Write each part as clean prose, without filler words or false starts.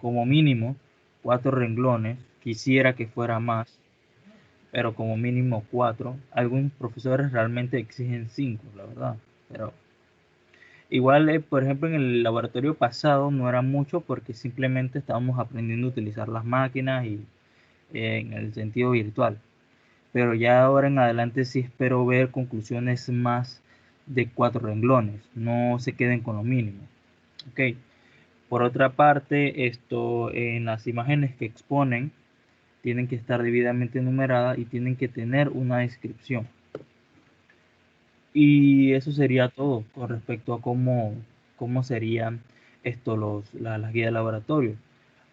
como mínimo 4 renglones. Quisiera que fuera más, pero como mínimo 4. Algunos profesores realmente exigen 5, la verdad. Pero igual, por ejemplo, en el laboratorio pasado no era mucho porque simplemente estábamos aprendiendo a utilizar las máquinas y en el sentido virtual. Pero ya ahora en adelante sí espero ver conclusiones más de 4 renglones, no se queden con lo mínimo. Ok. Por otra parte, esto en las imágenes que exponen tienen que estar debidamente numeradas y tienen que tener una descripción. Y eso sería todo con respecto a cómo serían las guías de laboratorio.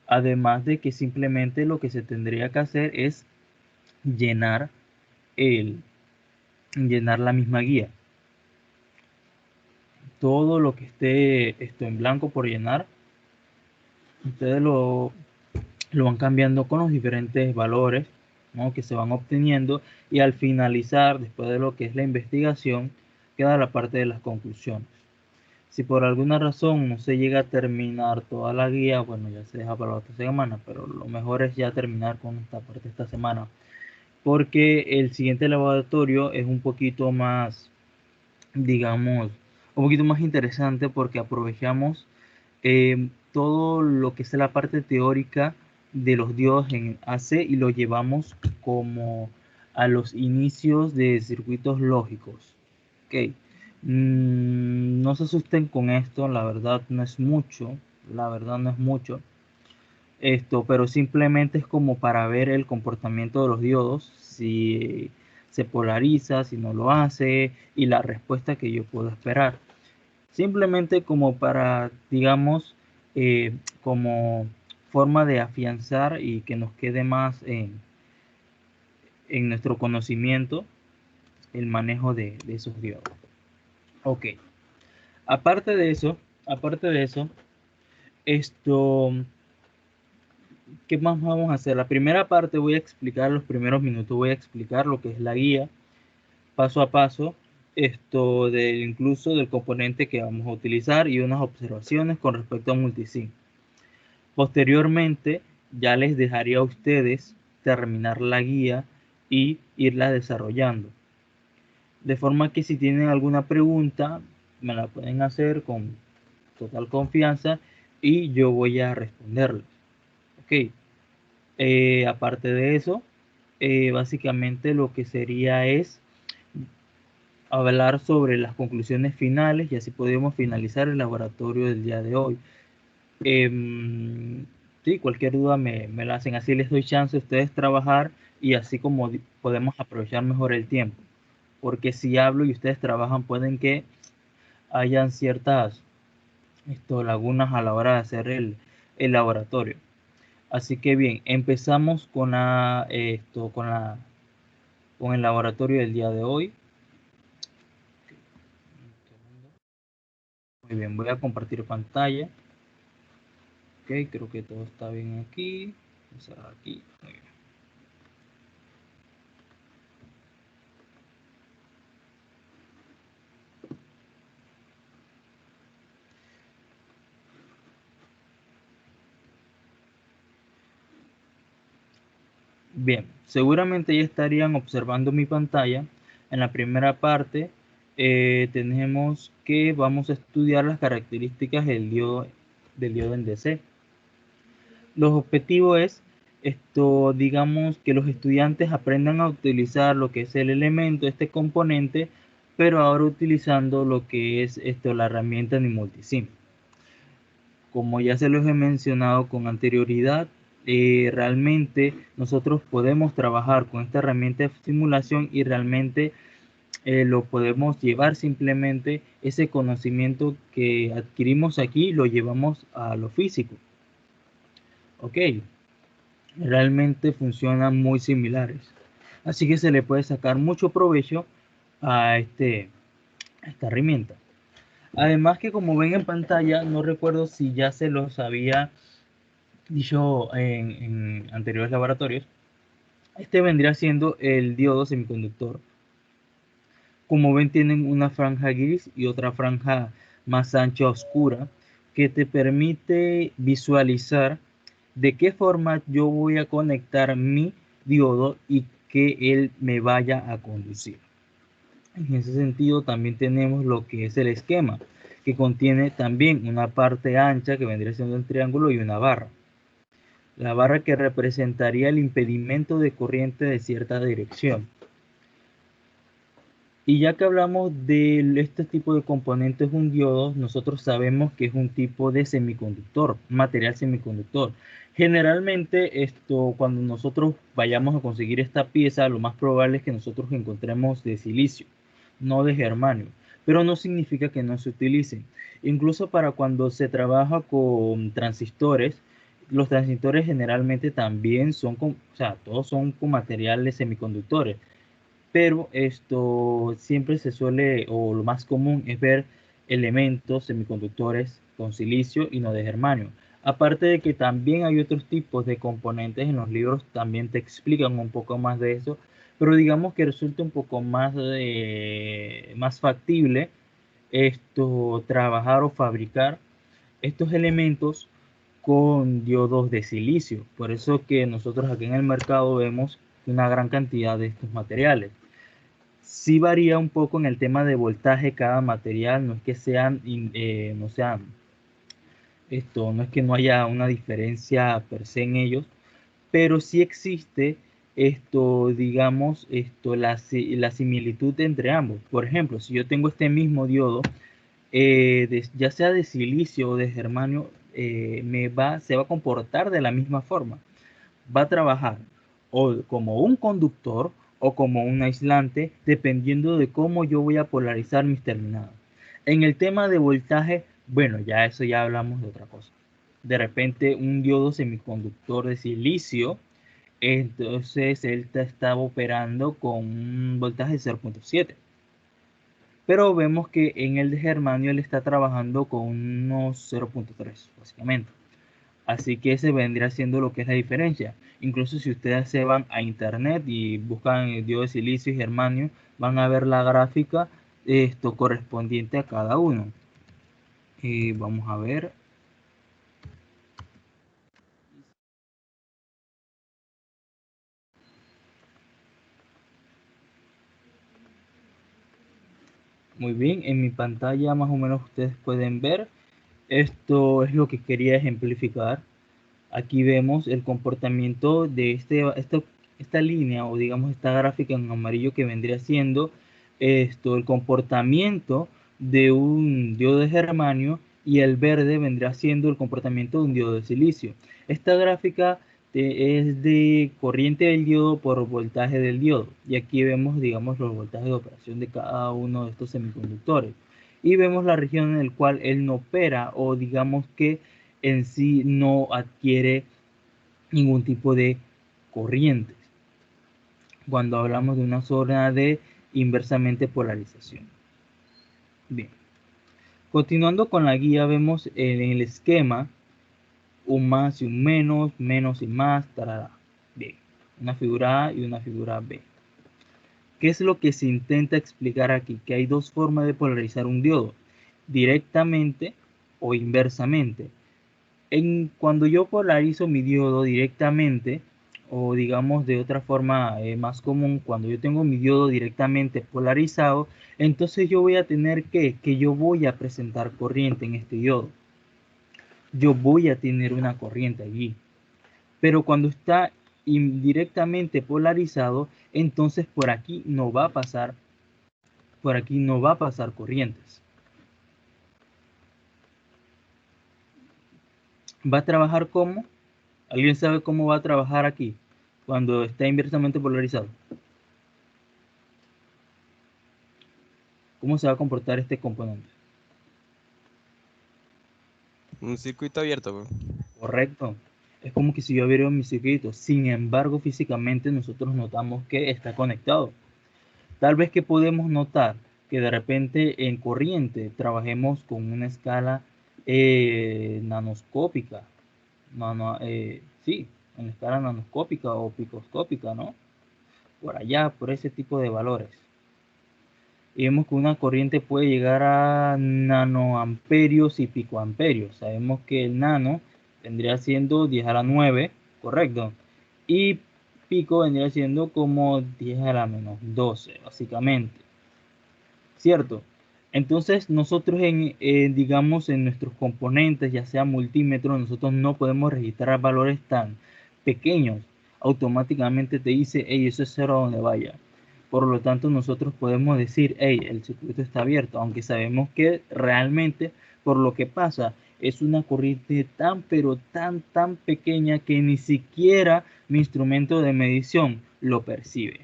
Además de que simplemente lo que se tendría que hacer es llenar, el, llenar la misma guía. Todo lo que esté esto en blanco por llenar, ustedes lo van cambiando con los diferentes valores, ¿no?, que se van obteniendo, y al finalizar, después de lo que es la investigación, queda la parte de las conclusiones. Si por alguna razón no se llega a terminar toda la guía, bueno, ya se deja para la otra semana, pero lo mejor es ya terminar con esta parte esta semana, porque el siguiente laboratorio es un poquito más, digamos, un poquito más interesante porque aprovechamos todo lo que es la parte teórica de los diodos en AC y lo llevamos como a los inicios de circuitos lógicos. Ok. No se asusten con esto, la verdad no es mucho, la verdad no es mucho. Pero simplemente es como para ver el comportamiento de los diodos, si se polariza, si no lo hace, y la respuesta que yo puedo esperar. Simplemente como para, digamos, como forma de afianzar y que nos quede más en nuestro conocimiento el manejo de esos diodos. Ok. Aparte de eso, aparte de eso, esto, ¿qué más vamos a hacer? La primera parte voy a explicar, los primeros minutos voy a explicar lo que es la guía, paso a paso, incluso del componente que vamos a utilizar y unas observaciones con respecto a multisync. Posteriormente, ya les dejaría a ustedes terminar la guía y irla desarrollando. De forma que si tienen alguna pregunta, me la pueden hacer con total confianza y yo voy a responderles. Ok. Aparte de eso, básicamente lo que sería es hablar sobre las conclusiones finales y así podemos finalizar el laboratorio del día de hoy. Sí, cualquier duda me la hacen, así les doy chance a ustedes trabajar y así como podemos aprovechar mejor el tiempo. Porque si hablo y ustedes trabajan, pueden que hayan ciertas lagunas a la hora de hacer el laboratorio. Así que bien, empezamos con el laboratorio del día de hoy. Muy bien, voy a compartir pantalla. Ok, creo que todo está bien aquí. Vamos a aquí. Muy bien. Bien, seguramente ya estarían observando mi pantalla. En la primera parte tenemos que vamos a estudiar las características del diodo en DC. Los objetivos es digamos, que los estudiantes aprendan a utilizar lo que es el elemento, este componente, pero ahora utilizando lo que es la herramienta de multisync. Como ya se los he mencionado con anterioridad, realmente nosotros podemos trabajar con esta herramienta de simulación y realmente lo podemos llevar, simplemente ese conocimiento que adquirimos aquí lo llevamos a lo físico. Ok, realmente funcionan muy similares, así que se le puede sacar mucho provecho a esta herramienta. Además que, como ven en pantalla, no recuerdo si ya se los había dicho en anteriores laboratorios, este vendría siendo el diodo semiconductor. Como ven, tienen una franja gris y otra franja más ancha oscura. que te permite visualizar de qué forma yo voy a conectar mi diodo y que él me vaya a conducir. En ese sentido también tenemos lo que es el esquema, que contiene también una parte ancha que vendría siendo el triángulo y una barra. La barra que representaría el impedimento de corriente de cierta dirección. Y ya que hablamos de este tipo de componentes, un diodo, nosotros sabemos que es un tipo de semiconductor, material semiconductor. Generalmente cuando nosotros vayamos a conseguir esta pieza, lo más probable es que nosotros encontremos de silicio, no de germanio, pero no significa que no se utilicen. Incluso para cuando se trabaja con transistores, los transistores generalmente también son o sea, todos son con materiales semiconductores, pero siempre se suele, o lo más común es ver elementos semiconductores con silicio y no de germanio. Aparte de que también hay otros tipos de componentes en los libros, también te explican un poco más de eso, pero digamos que resulta un poco más factible trabajar o fabricar estos elementos con diodos de silicio. Por eso que nosotros aquí en el mercado vemos una gran cantidad de estos materiales. Sí varía un poco en el tema de voltaje cada material, no es que no es que no haya una diferencia per se en ellos, pero sí existe digamos, la similitud entre ambos. Por ejemplo, si yo tengo este mismo diodo, ya sea de silicio o de germanio, se va a comportar de la misma forma. Va a trabajar o como un conductor o como un aislante, dependiendo de cómo yo voy a polarizar mis terminados. En el tema de voltaje, bueno, ya eso ya hablamos de otra cosa. De repente un diodo semiconductor de silicio, entonces él estaba operando con un voltaje de 0.7. Pero vemos que en el de germanio él está trabajando con unos 0.3, básicamente. Así que ese vendría siendo lo que es la diferencia. Incluso si ustedes se van a internet y buscan el diodo de silicio y germanio, van a ver la gráfica correspondiente a cada uno. Vamos a ver. Muy bien, en mi pantalla más o menos ustedes pueden ver. Esto es lo que quería ejemplificar. Aquí vemos el comportamiento de esta línea, o digamos esta gráfica en amarillo, que vendría siendo el comportamiento de un diodo de germanio, y el verde vendría siendo el comportamiento de un diodo de silicio. Esta gráfica es de corriente del diodo por voltaje del diodo, y aquí vemos, digamos, los voltajes de operación de cada uno de estos semiconductores, y vemos la región en la cual él no opera, o digamos que en sí no adquiere ningún tipo de corrientes, cuando hablamos de una zona de inversamente polarización. Bien, continuando con la guía, vemos en el esquema un más y un menos, menos y más, tarara. Bien, una figura A y una figura B. ¿Qué es lo que se intenta explicar aquí? Que hay dos formas de polarizar un diodo: directamente o inversamente. Cuando yo polarizo mi diodo directamente, o digamos de otra forma más común, cuando yo tengo mi diodo directamente polarizado, entonces yo voy a tener que yo voy a presentar corriente en este diodo. Yo voy a tener una corriente allí. Pero cuando está indirectamente polarizado, entonces por aquí no va a pasar corrientes. ¿Va a trabajar cómo? ¿Alguien sabe cómo va a trabajar aquí cuando está inversamente polarizado? ¿Cómo se va a comportar este componente? Un circuito abierto, pues. Correcto. Es como que si yo abriera mi circuito. Sin embargo, físicamente nosotros notamos que está conectado. Tal vez que podemos notar que de repente en corriente trabajemos con una escala nanoscópica. Sí, en escala nanoscópica o picoscópica, ¿no? Por allá, por ese tipo de valores. y vemos que una corriente puede llegar a nanoamperios y picoamperios. Sabemos que el nano vendría siendo 10 a la 9, correcto, y pico vendría siendo como 10 a la menos 12, básicamente, ¿cierto? Entonces nosotros digamos en nuestros componentes, ya sea multímetros, nosotros no podemos registrar valores tan pequeños. Automáticamente te dice, hey, eso es cero a donde vaya. Por lo tanto, nosotros podemos decir, hey, el circuito está abierto, aunque sabemos que realmente por lo que pasa es una corriente tan, pero tan pequeña que ni siquiera mi instrumento de medición lo percibe.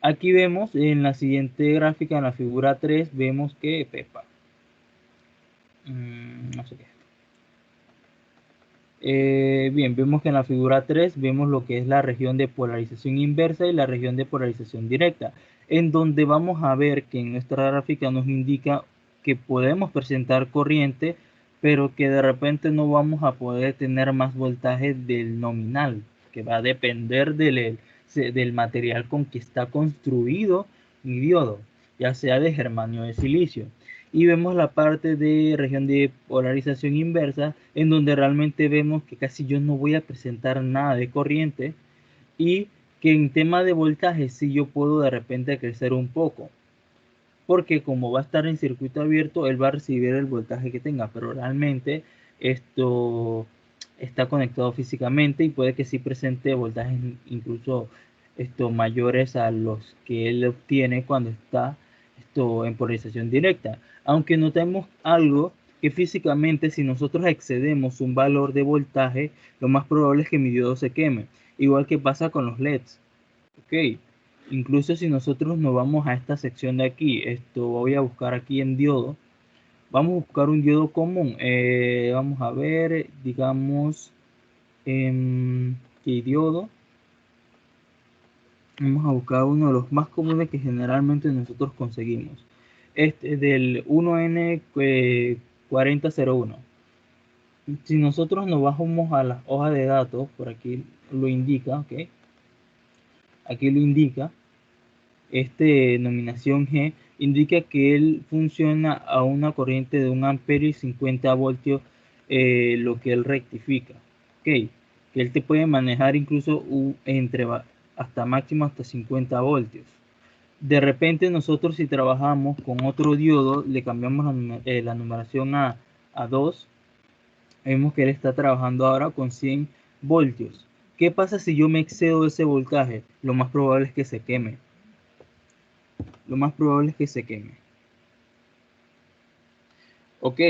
Aquí vemos en la siguiente gráfica, en la figura 3, vemos que Pepa, no sé qué. Bien, vemos que en la figura 3 vemos lo que es la región de polarización inversa y la región de polarización directa, en donde vamos a ver que en nuestra gráfica nos indica que podemos presentar corriente, pero que de repente no vamos a poder tener más voltaje del nominal, que va a depender del material con que está construido mi diodo, ya sea de germanio o de silicio. Y vemos la parte de región de polarización inversa, en donde realmente vemos que casi yo no voy a presentar nada de corriente, y que en tema de voltaje sí yo puedo de repente crecer un poco, porque como va a estar en circuito abierto, él va a recibir el voltaje que tenga, pero realmente esto está conectado físicamente y puede que sí presente voltajes incluso mayores a los que él obtiene cuando está en polarización directa. Aunque notemos algo, que físicamente si nosotros excedemos un valor de voltaje, lo más probable es que mi diodo se queme, igual que pasa con los LEDs. Ok, incluso si nosotros nos vamos a esta sección de aquí, voy a buscar aquí en diodo, vamos a buscar un diodo común. Vamos a ver, digamos, ¿qué diodo? Vamos a buscar uno de los más comunes que generalmente nosotros conseguimos. Este del 1N4001. Si nosotros nos bajamos a las hojas de datos, por aquí lo indica, ¿ok? Aquí lo indica. Denominación G indica que él funciona a una corriente de 1 amperio y 50 voltios, lo que él rectifica. Ok, que él te puede manejar incluso hasta máximo hasta 50 voltios. De repente nosotros si trabajamos con otro diodo, le cambiamos la numeración a 2, vemos que él está trabajando ahora con 100 voltios. ¿Qué pasa si yo me excedo de ese voltaje? Lo más probable es que se queme. Lo más probable es que se queme. Ok,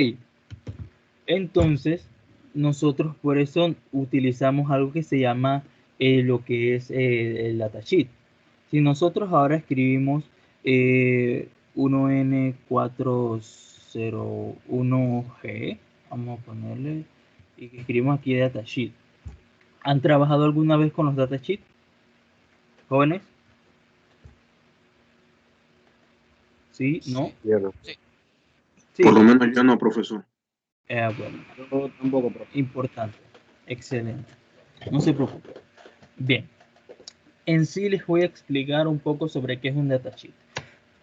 entonces nosotros por eso utilizamos algo que se llama lo que es el datasheet. Si nosotros ahora escribimos 1N401G, vamos a ponerle, y que escribimos aquí datasheet. ¿Han trabajado alguna vez con los datasheets, jóvenes? ¿Sí? ¿No? Sí, Cierto. sí. Por lo Sí. menos yo no, profesor. Bueno, Yo tampoco, profesor. importante. Excelente. No se preocupe. Bien. En sí les voy a explicar un poco sobre qué es un datasheet.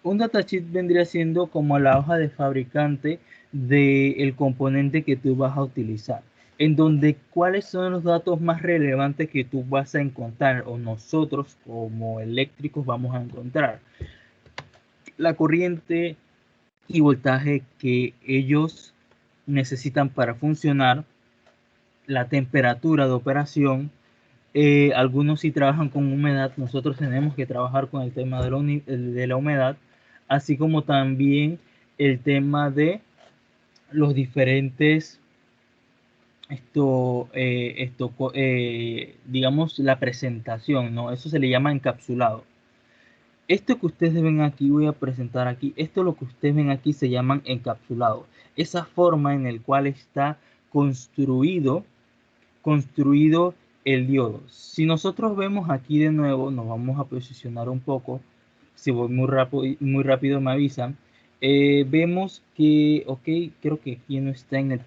Un datasheet vendría siendo como la hoja de fabricante del componente que tú vas a utilizar, en donde cuáles son los datos más relevantes que tú vas a encontrar o nosotros como eléctricos vamos a encontrar. La corriente y voltaje que ellos necesitan para funcionar, la temperatura de operación. Algunos sí trabajan con humedad, nosotros tenemos que trabajar con el tema de la humedad, así como también el tema de los diferentes, digamos, la presentación, ¿no? Eso se le llama encapsulado. Esto que ustedes ven aquí, voy a presentar aquí, esto lo que ustedes ven aquí se llaman encapsulado. Esa forma en la cual está construido el diodo. Si nosotros vemos aquí de nuevo, nos vamos a posicionar un poco. Si voy muy rápido me avisan. Vemos que, ok, creo que aquí no está en yo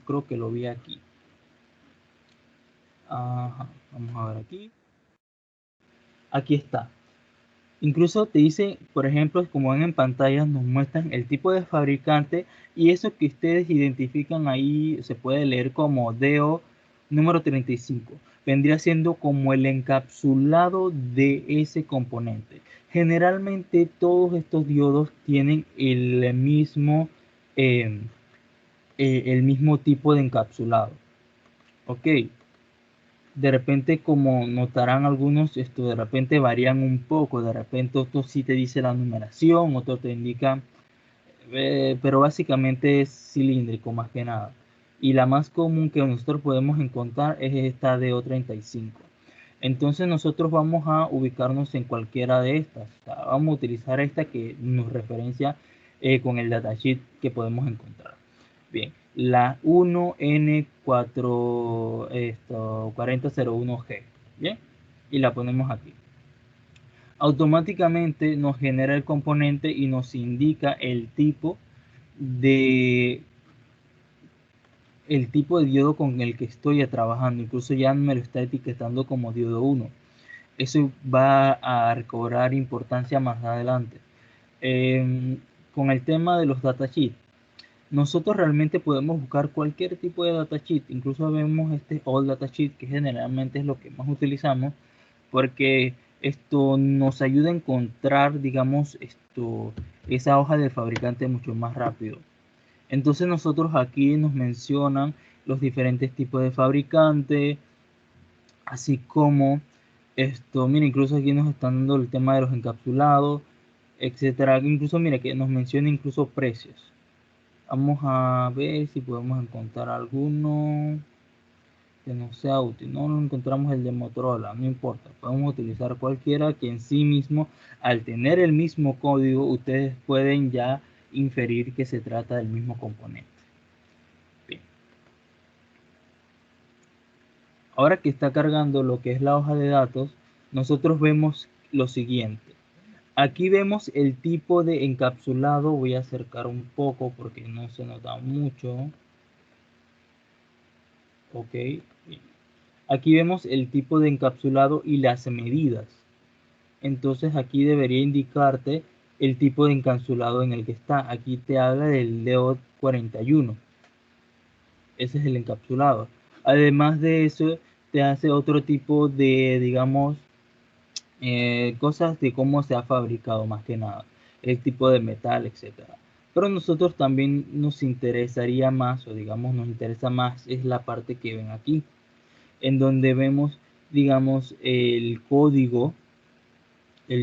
creo que lo vi aquí. Ajá, vamos a ver aquí. Aquí está. Incluso te dice, por ejemplo, como ven en pantalla, nos muestran el tipo de fabricante y eso que ustedes identifican ahí se puede leer como DO número 35. Vendría siendo como el encapsulado de ese componente. Generalmente todos estos diodos tienen el mismo tipo de encapsulado. Ok, de repente, como notarán algunos, esto de repente varían un poco, de repente otro sí te dice la numeración, otro te indica, pero básicamente es cilíndrico más que nada. Y la más común que nosotros podemos encontrar es esta DO35. Entonces nosotros vamos a ubicarnos en cualquiera de estas. O sea, vamos a utilizar esta que nos referencia con el datasheet que podemos encontrar. Bien, la 1N4 4001G. Bien, y la ponemos aquí. Automáticamente nos genera el componente y nos indica de el tipo de diodo con el que estoy trabajando. Incluso ya me lo está etiquetando como diodo 1. Eso va a recobrar importancia más adelante. Con el tema de los datasheets, nosotros realmente podemos buscar cualquier tipo de datasheet. Incluso vemos este All Datasheet, que generalmente es lo que más utilizamos, porque esto nos ayuda a encontrar, digamos, esa hoja del fabricante mucho más rápido. Entonces nosotros aquí nos mencionan los diferentes tipos de fabricante, así como mira, incluso aquí nos están dando el tema de los encapsulados, etcétera. Incluso mira que nos menciona incluso precios. Vamos a ver si podemos encontrar alguno que no sea útil. No encontramos el de Motorola, no importa. Podemos utilizar cualquiera que en sí mismo, al tener el mismo código, ustedes pueden ya inferir que se trata del mismo componente. Bien. Ahora que está cargando lo que es la hoja de datos, nosotros vemos lo siguiente. Aquí vemos el tipo de encapsulado. Voy a acercar un poco porque no se nota mucho. Ok. Bien. Aquí vemos el tipo de encapsulado y las medidas. Entonces aquí debería indicarte el tipo de encapsulado en el que está. Aquí te habla del DO41. Ese es el encapsulado. Además de eso, te hace otro tipo de, digamos, cosas de cómo se ha fabricado más que nada. El tipo de metal, etcétera. Pero nosotros también nos interesaría más, o digamos nos interesa más, es la parte que ven aquí, en donde vemos, digamos, el código y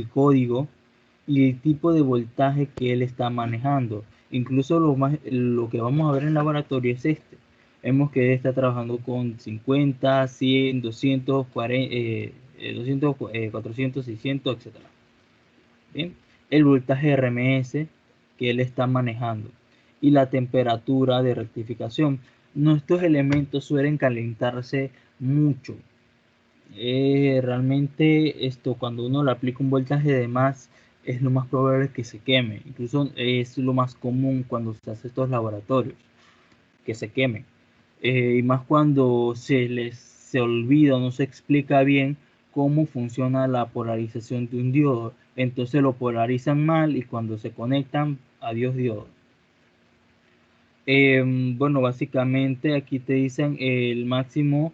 el tipo de voltaje que él está manejando. Incluso lo que vamos a ver en laboratorio es este. Vemos que él está trabajando con 50, 100, 200, 200, 400, 600, etc. Bien, el voltaje RMS que él está manejando y la temperatura de rectificación. Nuestros elementos suelen calentarse mucho. Realmente cuando uno le aplica un voltaje de más, es lo más probable que se queme. Incluso es lo más común cuando se hace estos laboratorios, que se quemen. Y más cuando se olvida o no se explica bien cómo funciona la polarización de un diodo. Entonces lo polarizan mal y cuando se conectan, adiós diodo. Bueno, básicamente aquí te dicen el máximo,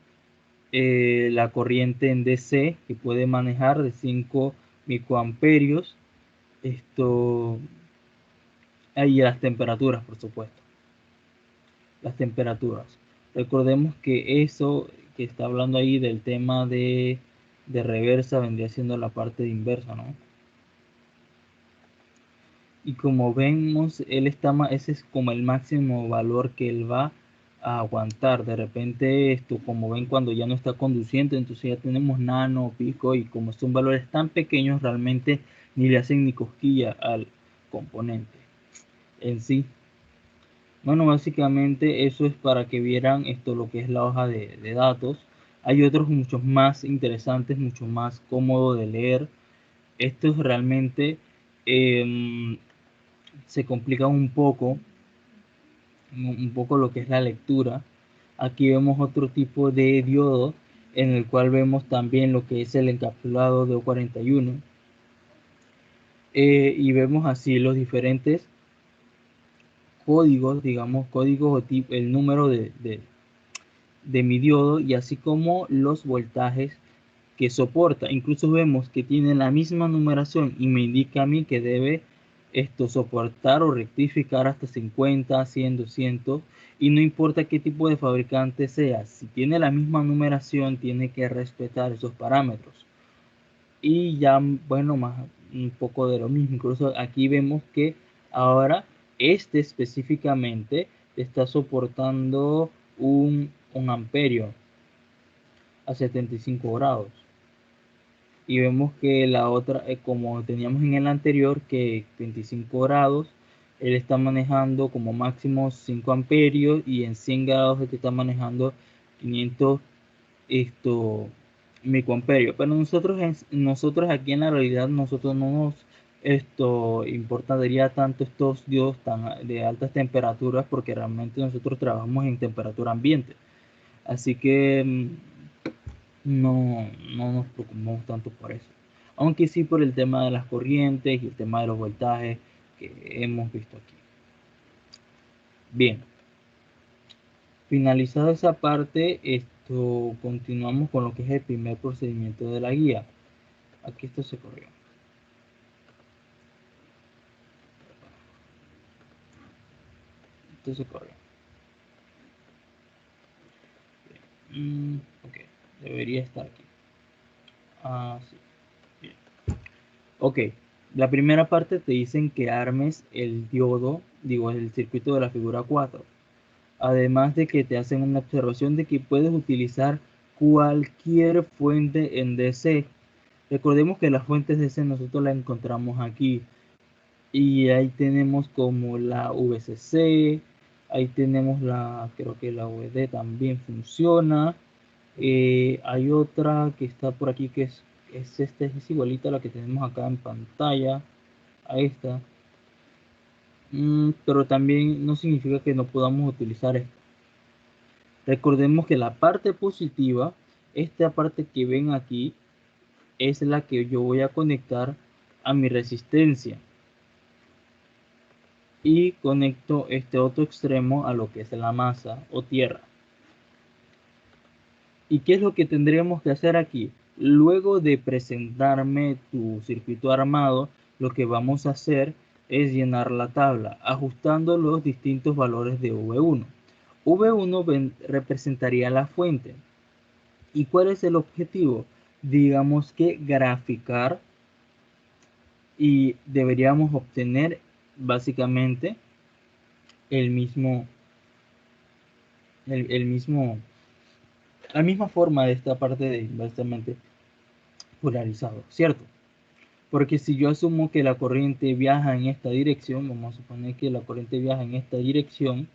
la corriente en DC que puede manejar de 5 microamperios. Ahí las temperaturas, por supuesto. Las temperaturas. Recordemos que eso que está hablando ahí del tema de reversa vendría siendo la parte de inversa, ¿no? Y como vemos, ese es como el máximo valor que él va a aguantar. De repente, como ven, cuando ya no está conduciendo, entonces ya tenemos nano, pico, y como son valores tan pequeños, realmente ni le hacen ni cosquilla al componente en sí. Bueno, básicamente eso es para que vieran lo que es la hoja de datos. Hay otros muchos más interesantes, mucho más cómodo de leer. Estos realmente se complica un poco lo que es la lectura. Aquí vemos otro tipo de diodo en el cual vemos también lo que es el encapsulado de O41. y vemos así los diferentes códigos, digamos, códigos o el número de mi diodo y así como los voltajes que soporta. Incluso vemos que tiene la misma numeración y me indica a mí que debe soportar o rectificar hasta 50, 100, 200 y no importa qué tipo de fabricante sea, si tiene la misma numeración tiene que respetar esos parámetros. Y ya, bueno, más un poco de lo mismo. Incluso aquí vemos que ahora específicamente está soportando un amperio a 75 grados. Y vemos que la otra, como teníamos en el anterior, que 25 grados, él está manejando como máximo 5 amperios y en 100 grados él está manejando 500 microamperios. Pero nosotros aquí en la realidad, nosotros no nos importaría tanto estos diodos de altas temperaturas porque realmente nosotros trabajamos en temperatura ambiente. Así que no nos preocupamos tanto por eso. Aunque sí por el tema de las corrientes y el tema de los voltajes que hemos visto aquí. Bien. Finalizada esa parte, continuamos con lo que es el primer procedimiento de la guía. Aquí esto se corrió. Esto se corrió. Ok, debería estar aquí. Sí. Bien. Ok, la primera parte te dicen que armes el diodo, digo, el circuito de la figura 4. Además de que te hacen una observación de que puedes utilizar cualquier fuente en DC. Recordemos que las fuentes DC nosotros las encontramos aquí. Y ahí tenemos como la VCC, ahí tenemos creo que la VD también funciona. Hay otra que está por aquí que es igualita a la que tenemos acá en pantalla, a esta. Pero también no significa que no podamos utilizar esta. Recordemos que la parte positiva, esta parte que ven aquí, es la que yo voy a conectar a mi resistencia. Y conecto este otro extremo a lo que es la masa o tierra. ¿Y qué es lo que tendríamos que hacer aquí? Luego de presentarme tu circuito armado, lo que vamos a hacer es llenar la tabla, ajustando los distintos valores de V1. V1 representaría la fuente. ¿Y cuál es el objetivo? Digamos que graficar y deberíamos obtener básicamente el mismo, la misma forma de esta parte de básicamente polarizado, ¿cierto? Porque si yo asumo que la corriente viaja en esta dirección, vamos a suponer que la corriente viaja en esta dirección,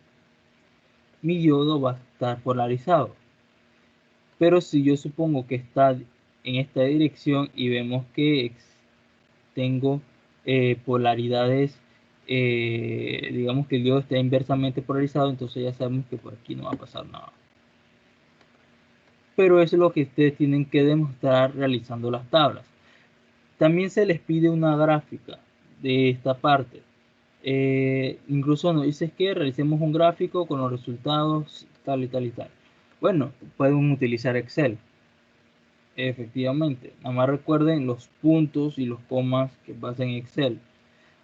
mi diodo va a estar polarizado. Pero si yo supongo que está en esta dirección y vemos que tengo polaridades, digamos que el diodo está inversamente polarizado, entonces ya sabemos que por aquí no va a pasar nada. Pero eso es lo que ustedes tienen que demostrar realizando las tablas. También se les pide una gráfica de esta parte. Incluso nos dice que realicemos un gráfico con los resultados tal y tal y tal. Bueno, pueden utilizar Excel. Efectivamente, nada más recuerden los puntos y los comas que pasan en Excel.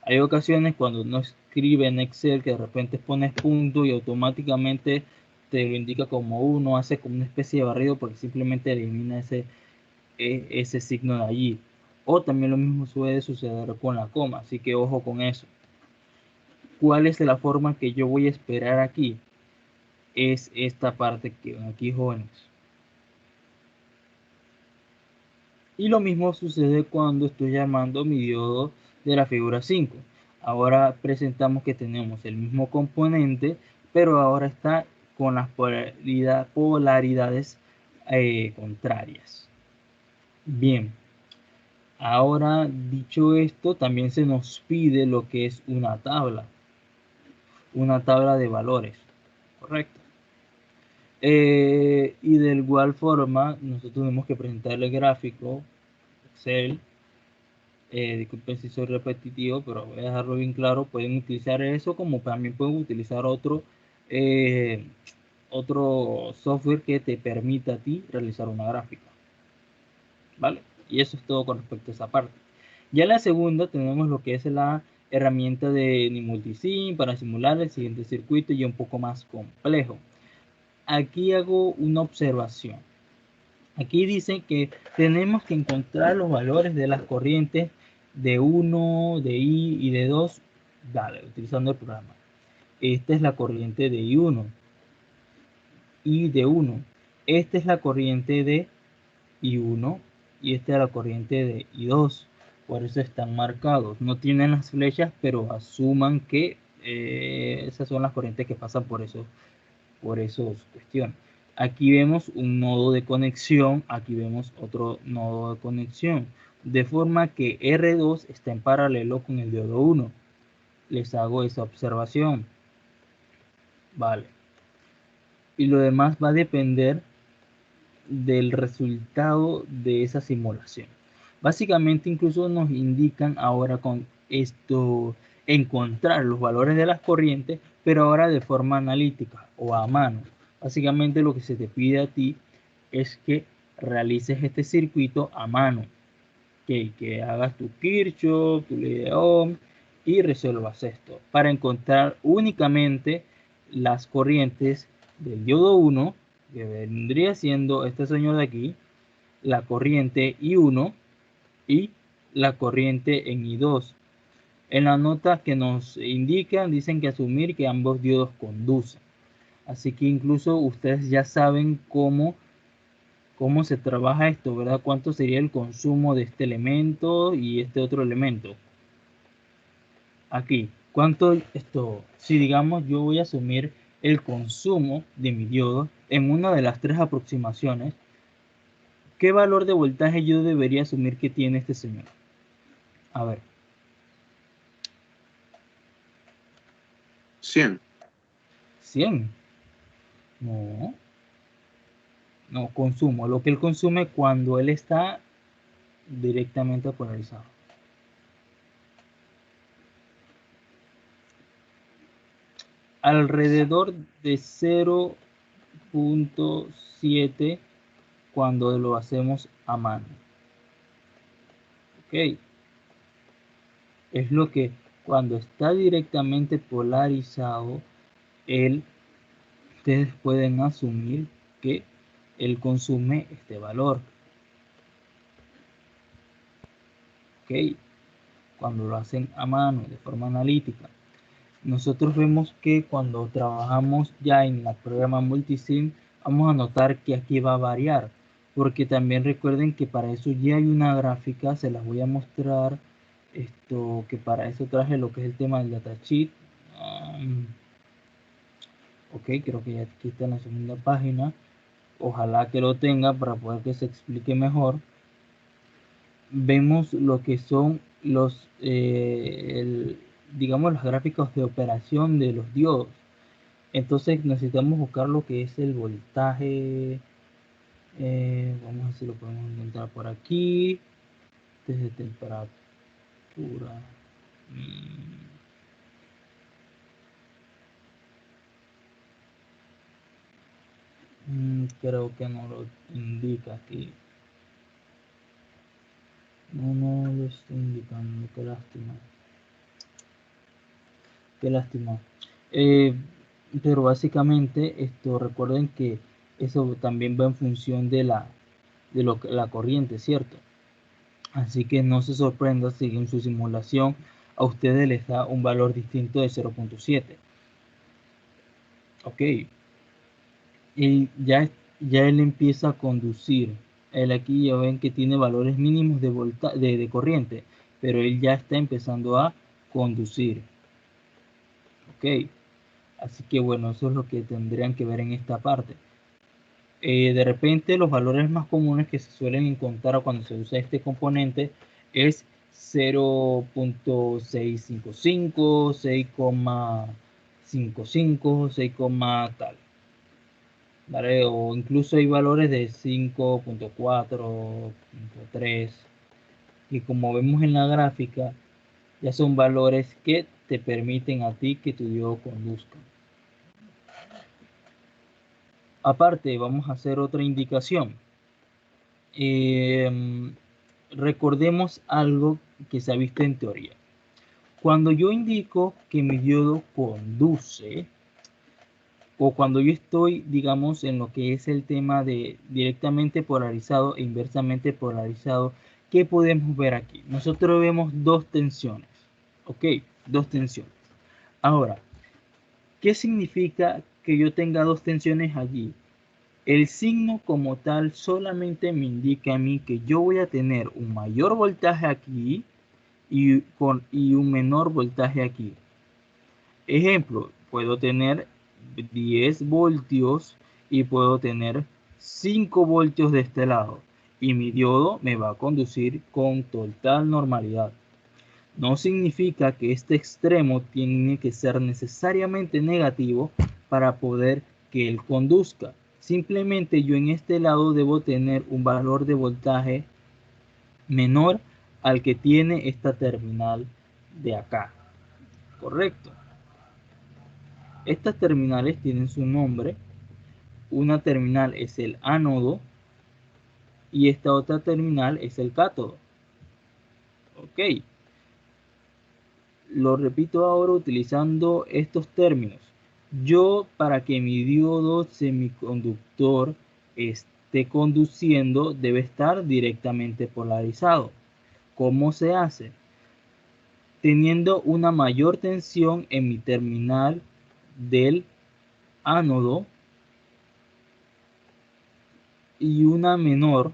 Hay ocasiones cuando no escribe en Excel que de repente pones punto y automáticamente te lo indica como uno, hace como una especie de barrido porque simplemente elimina ese signo de allí. O también lo mismo suele suceder con la coma, así que ojo con eso. ¿Cuál es la forma que yo voy a esperar aquí? Es esta parte que ven aquí, jóvenes. Y lo mismo sucede cuando estoy llamando mi diodo de la figura 5. Ahora presentamos que tenemos el mismo componente, pero ahora está con las polaridades contrarias. Bien, ahora dicho esto, también se nos pide lo que es una tabla de valores, correcto. Y de igual forma, nosotros tenemos que presentar el gráfico Excel disculpen si soy repetitivo, pero voy a dejarlo bien claro. Pueden utilizar eso como también pueden utilizar otro software que te permita a ti realizar una gráfica, ¿vale? Y eso es todo con respecto a esa parte. Ya en la segunda tenemos lo que es la herramienta de Multisim para simular el siguiente circuito y un poco más complejo. Aquí hago una observación. Aquí dice que tenemos que encontrar los valores de las corrientes de 1, de I y de 2, dale, utilizando el programa. Esta es la corriente de I1 y de 1. Esta es la corriente de I1 y esta es la corriente de I2. Por eso están marcados. No tienen las flechas, pero asuman que esas son las corrientes que pasan por esos cuestiones. Aquí vemos un nodo de conexión, aquí vemos otro nodo de conexión, de forma que R2 está en paralelo con el diodo 1. Les hago esa observación. Vale. Y lo demás va a depender del resultado de esa simulación. Básicamente incluso nos indican ahora con esto encontrar los valores de las corrientes, pero ahora de forma analítica o a mano. Básicamente lo que se te pide a ti es que realices este circuito a mano, que hagas tu Kirchhoff, tu ley de Ohm y resuelvas esto para encontrar únicamente las corrientes del diodo 1, que vendría siendo este señor de aquí, la corriente I1 y la corriente en I2. En la nota que nos indican, dicen que asumir que ambos diodos conducen. Así que incluso ustedes ya saben cómo se trabaja esto, ¿verdad? ¿Cuánto sería el consumo de este elemento y este otro elemento? Aquí, ¿cuánto esto? Si digamos yo voy a asumir el consumo de mi diodo en una de las tres aproximaciones, ¿qué valor de voltaje yo debería asumir que tiene este señor? A ver. 100. 100. No. No, consumo. Lo que él consume cuando él está directamente polarizado. Alrededor de 0.7 cuando lo hacemos a mano. Ok. Es lo que cuando está directamente polarizado, ustedes pueden asumir que él consume este valor. Ok. Cuando lo hacen a mano de forma analítica. Nosotros vemos que cuando trabajamos ya en el programa Multisim, vamos a notar que aquí va a variar, porque también recuerden que para eso ya hay una gráfica, se las voy a mostrar, que para eso traje lo que es el tema del datasheet. Ok, creo que ya aquí está en la segunda página, ojalá que lo tenga para poder que se explique mejor. Vemos lo que son digamos las gráficas de operación de los diodos. Entonces necesitamos buscar lo que es el voltaje. Vamos a ver si lo podemos encontrar por aquí. Desde temperatura. Creo que no lo indica aquí. No lo está indicando. Qué lástima. Qué lástima. Pero básicamente recuerden que eso también va en función de la corriente, ¿cierto? Así que no se sorprenda si en su simulación a ustedes les da un valor distinto de 0.7. Ok. Y ya él empieza a conducir. Él aquí ya ven que tiene valores mínimos de corriente, pero él ya está empezando a conducir. Ok. Así que bueno, eso es lo que tendrían que ver en esta parte. De repente los valores más comunes que se suelen encontrar cuando se usa este componente es 0.655, 6,55, 6, tal, ¿vale? O incluso hay valores de 5.4, 5.3, Y como vemos en la gráfica, ya son valores que te permiten a ti que tu diodo conduzca. Aparte, vamos a hacer otra indicación. Recordemos algo que se ha visto en teoría. Cuando yo indico que mi diodo conduce, o cuando yo estoy, digamos, en lo que es el tema de directamente polarizado e inversamente polarizado, ¿qué podemos ver aquí? Nosotros vemos dos tensiones, ¿ok? Dos tensiones. Ahora, ¿qué significa que yo tenga dos tensiones allí? El signo como tal solamente me indica a mí que yo voy a tener un mayor voltaje aquí y un menor voltaje aquí. Ejemplo, puedo tener 10 voltios y puedo tener 5 voltios de este lado y mi diodo me va a conducir con total normalidad. No significa que este extremo tiene que ser necesariamente negativo para poder que él conduzca. Simplemente yo en este lado debo tener un valor de voltaje menor al que tiene esta terminal de acá. Correcto. Estas terminales tienen su nombre. Una terminal es el ánodo y esta otra terminal es el cátodo. Ok. Lo repito ahora utilizando estos términos. Yo, para que mi diodo semiconductor esté conduciendo, debe estar directamente polarizado. ¿Cómo se hace? Teniendo una mayor tensión en mi terminal del ánodo y una menor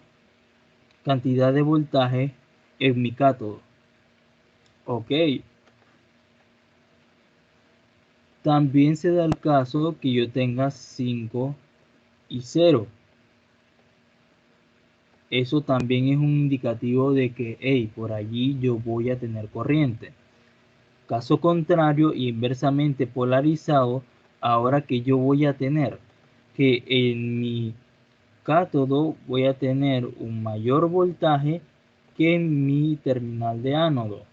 cantidad de voltaje en mi cátodo. Ok. También se da el caso que yo tenga 5 y 0. Eso también es un indicativo de que, hey, por allí yo voy a tener corriente. Caso contrario, inversamente polarizado, ahora que yo voy a tener que en mi cátodo voy a tener un mayor voltaje que en mi terminal de ánodo.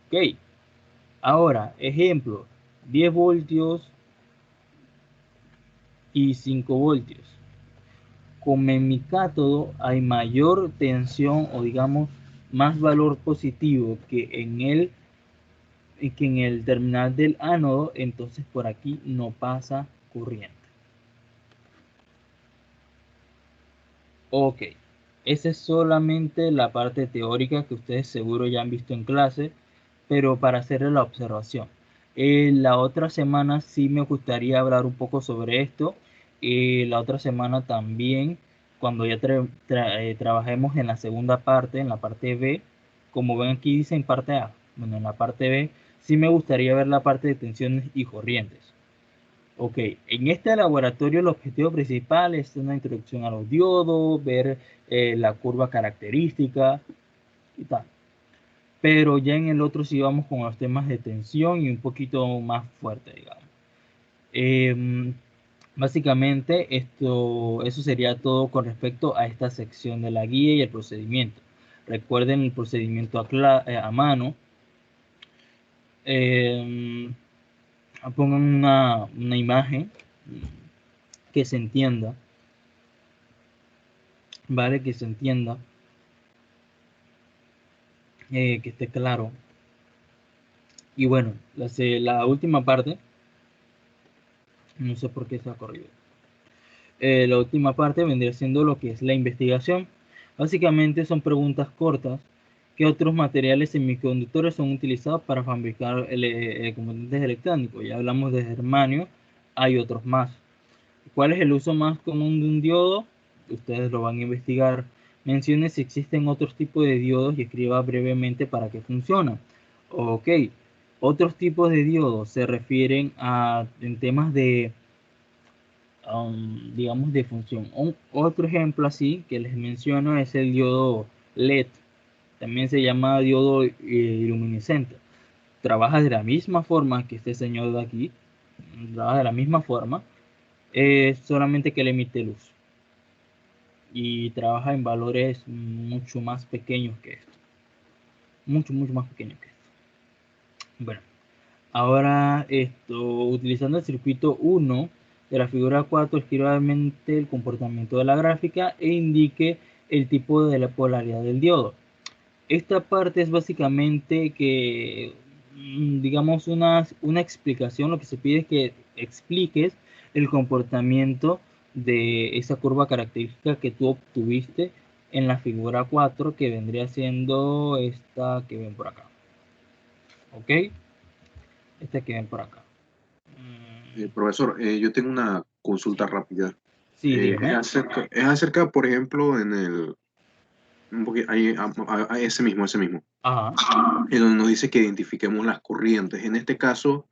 Ok. Ahora, ejemplo, 10 voltios y 5 voltios. Como en mi cátodo hay mayor tensión o digamos más valor positivo que en el terminal del ánodo, entonces por aquí no pasa corriente. Ok, esa es solamente la parte teórica que ustedes seguro ya han visto en clase, pero para hacerle la observación. La otra semana sí me gustaría hablar un poco sobre esto. La otra semana también, cuando ya trabajemos en la segunda parte, en la parte B, como ven aquí dice en parte A, bueno, en la parte B, sí me gustaría ver la parte de tensiones y corrientes. Ok, en este laboratorio el objetivo principal es una introducción a los diodos, ver la curva característica y tal. Pero ya en el otro sí vamos con los temas de tensión y un poquito más fuerte, digamos. Básicamente eso sería todo con respecto a esta sección de la guía y el procedimiento. Recuerden el procedimiento a mano. Pongan una imagen que se entienda, ¿vale? Que se entienda, que esté claro. Y bueno, la última parte, no sé por qué se ha corrido. La última parte vendría siendo lo que es la investigación. Básicamente son preguntas cortas. ¿Qué otros materiales semiconductores son utilizados para fabricar componentes electrónicos? Ya hablamos de germanio, hay otros más. ¿Cuál es el uso más común de un diodo? Ustedes lo van a investigar. Mencione si existen otros tipos de diodos y escriba brevemente para qué funcionan. Ok, otros tipos de diodos se refieren en temas de, digamos, de función. Otro ejemplo así que les menciono es el diodo LED. También se llama diodo iluminiscente. Trabaja de la misma forma que este señor de aquí. Trabaja de la misma forma. Solamente que le emite luz y trabaja en valores mucho más pequeños que esto. mucho, mucho más pequeño que esto. Bueno, ahora utilizando el circuito 1 de la figura 4, escribamente el comportamiento de la gráfica e indique el tipo de la polaridad del diodo. Esta parte es básicamente que, digamos, una explicación. Lo que se pide es que expliques el comportamiento de esa curva característica que tú obtuviste en la figura 4, que vendría siendo esta que ven por acá. ¿Ok? Esta que ven por acá. Profesor, yo tengo una consulta rápida. Sí, dígame. Es acerca, por ejemplo, ese mismo, Ajá. en donde nos dice que identifiquemos las corrientes. En este caso,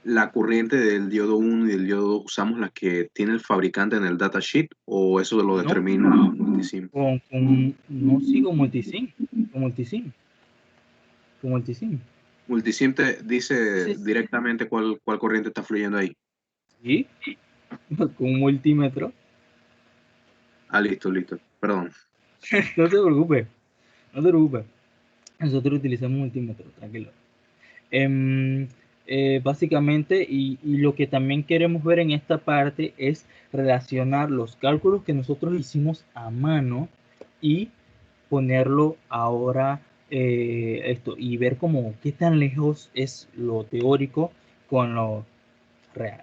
la corriente del diodo 1 y del diodo 2, ¿usamos la que tiene el fabricante en el datasheet o eso lo No, determina Multisim? no sigo multisim. Con multisim. Con multisim. Multisim te Sí, dice sí. directamente cuál corriente está fluyendo ahí. Sí, con un multímetro. Ah, listo, listo. Perdón. No te preocupes, no te preocupes. Nosotros utilizamos multímetro, tranquilo. Em, Básicamente, y lo que también queremos ver en esta parte es relacionar los cálculos que nosotros hicimos a mano y ponerlo ahora y ver como qué tan lejos es lo teórico con lo real.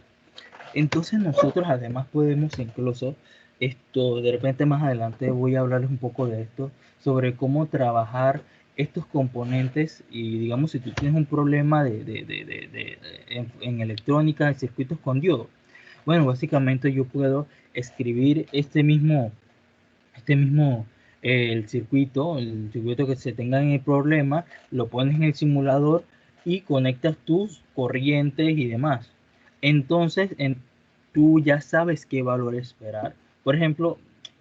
Entonces nosotros además podemos incluso, de repente más adelante voy a hablarles un poco de esto, sobre cómo trabajar estos componentes. Y digamos, si tú tienes un problema en electrónica, en circuitos con diodo, bueno, básicamente yo puedo escribir el circuito que se tenga en el problema, lo pones en el simulador y conectas tus corrientes y demás. Entonces, tú ya sabes qué valor esperar. Por ejemplo,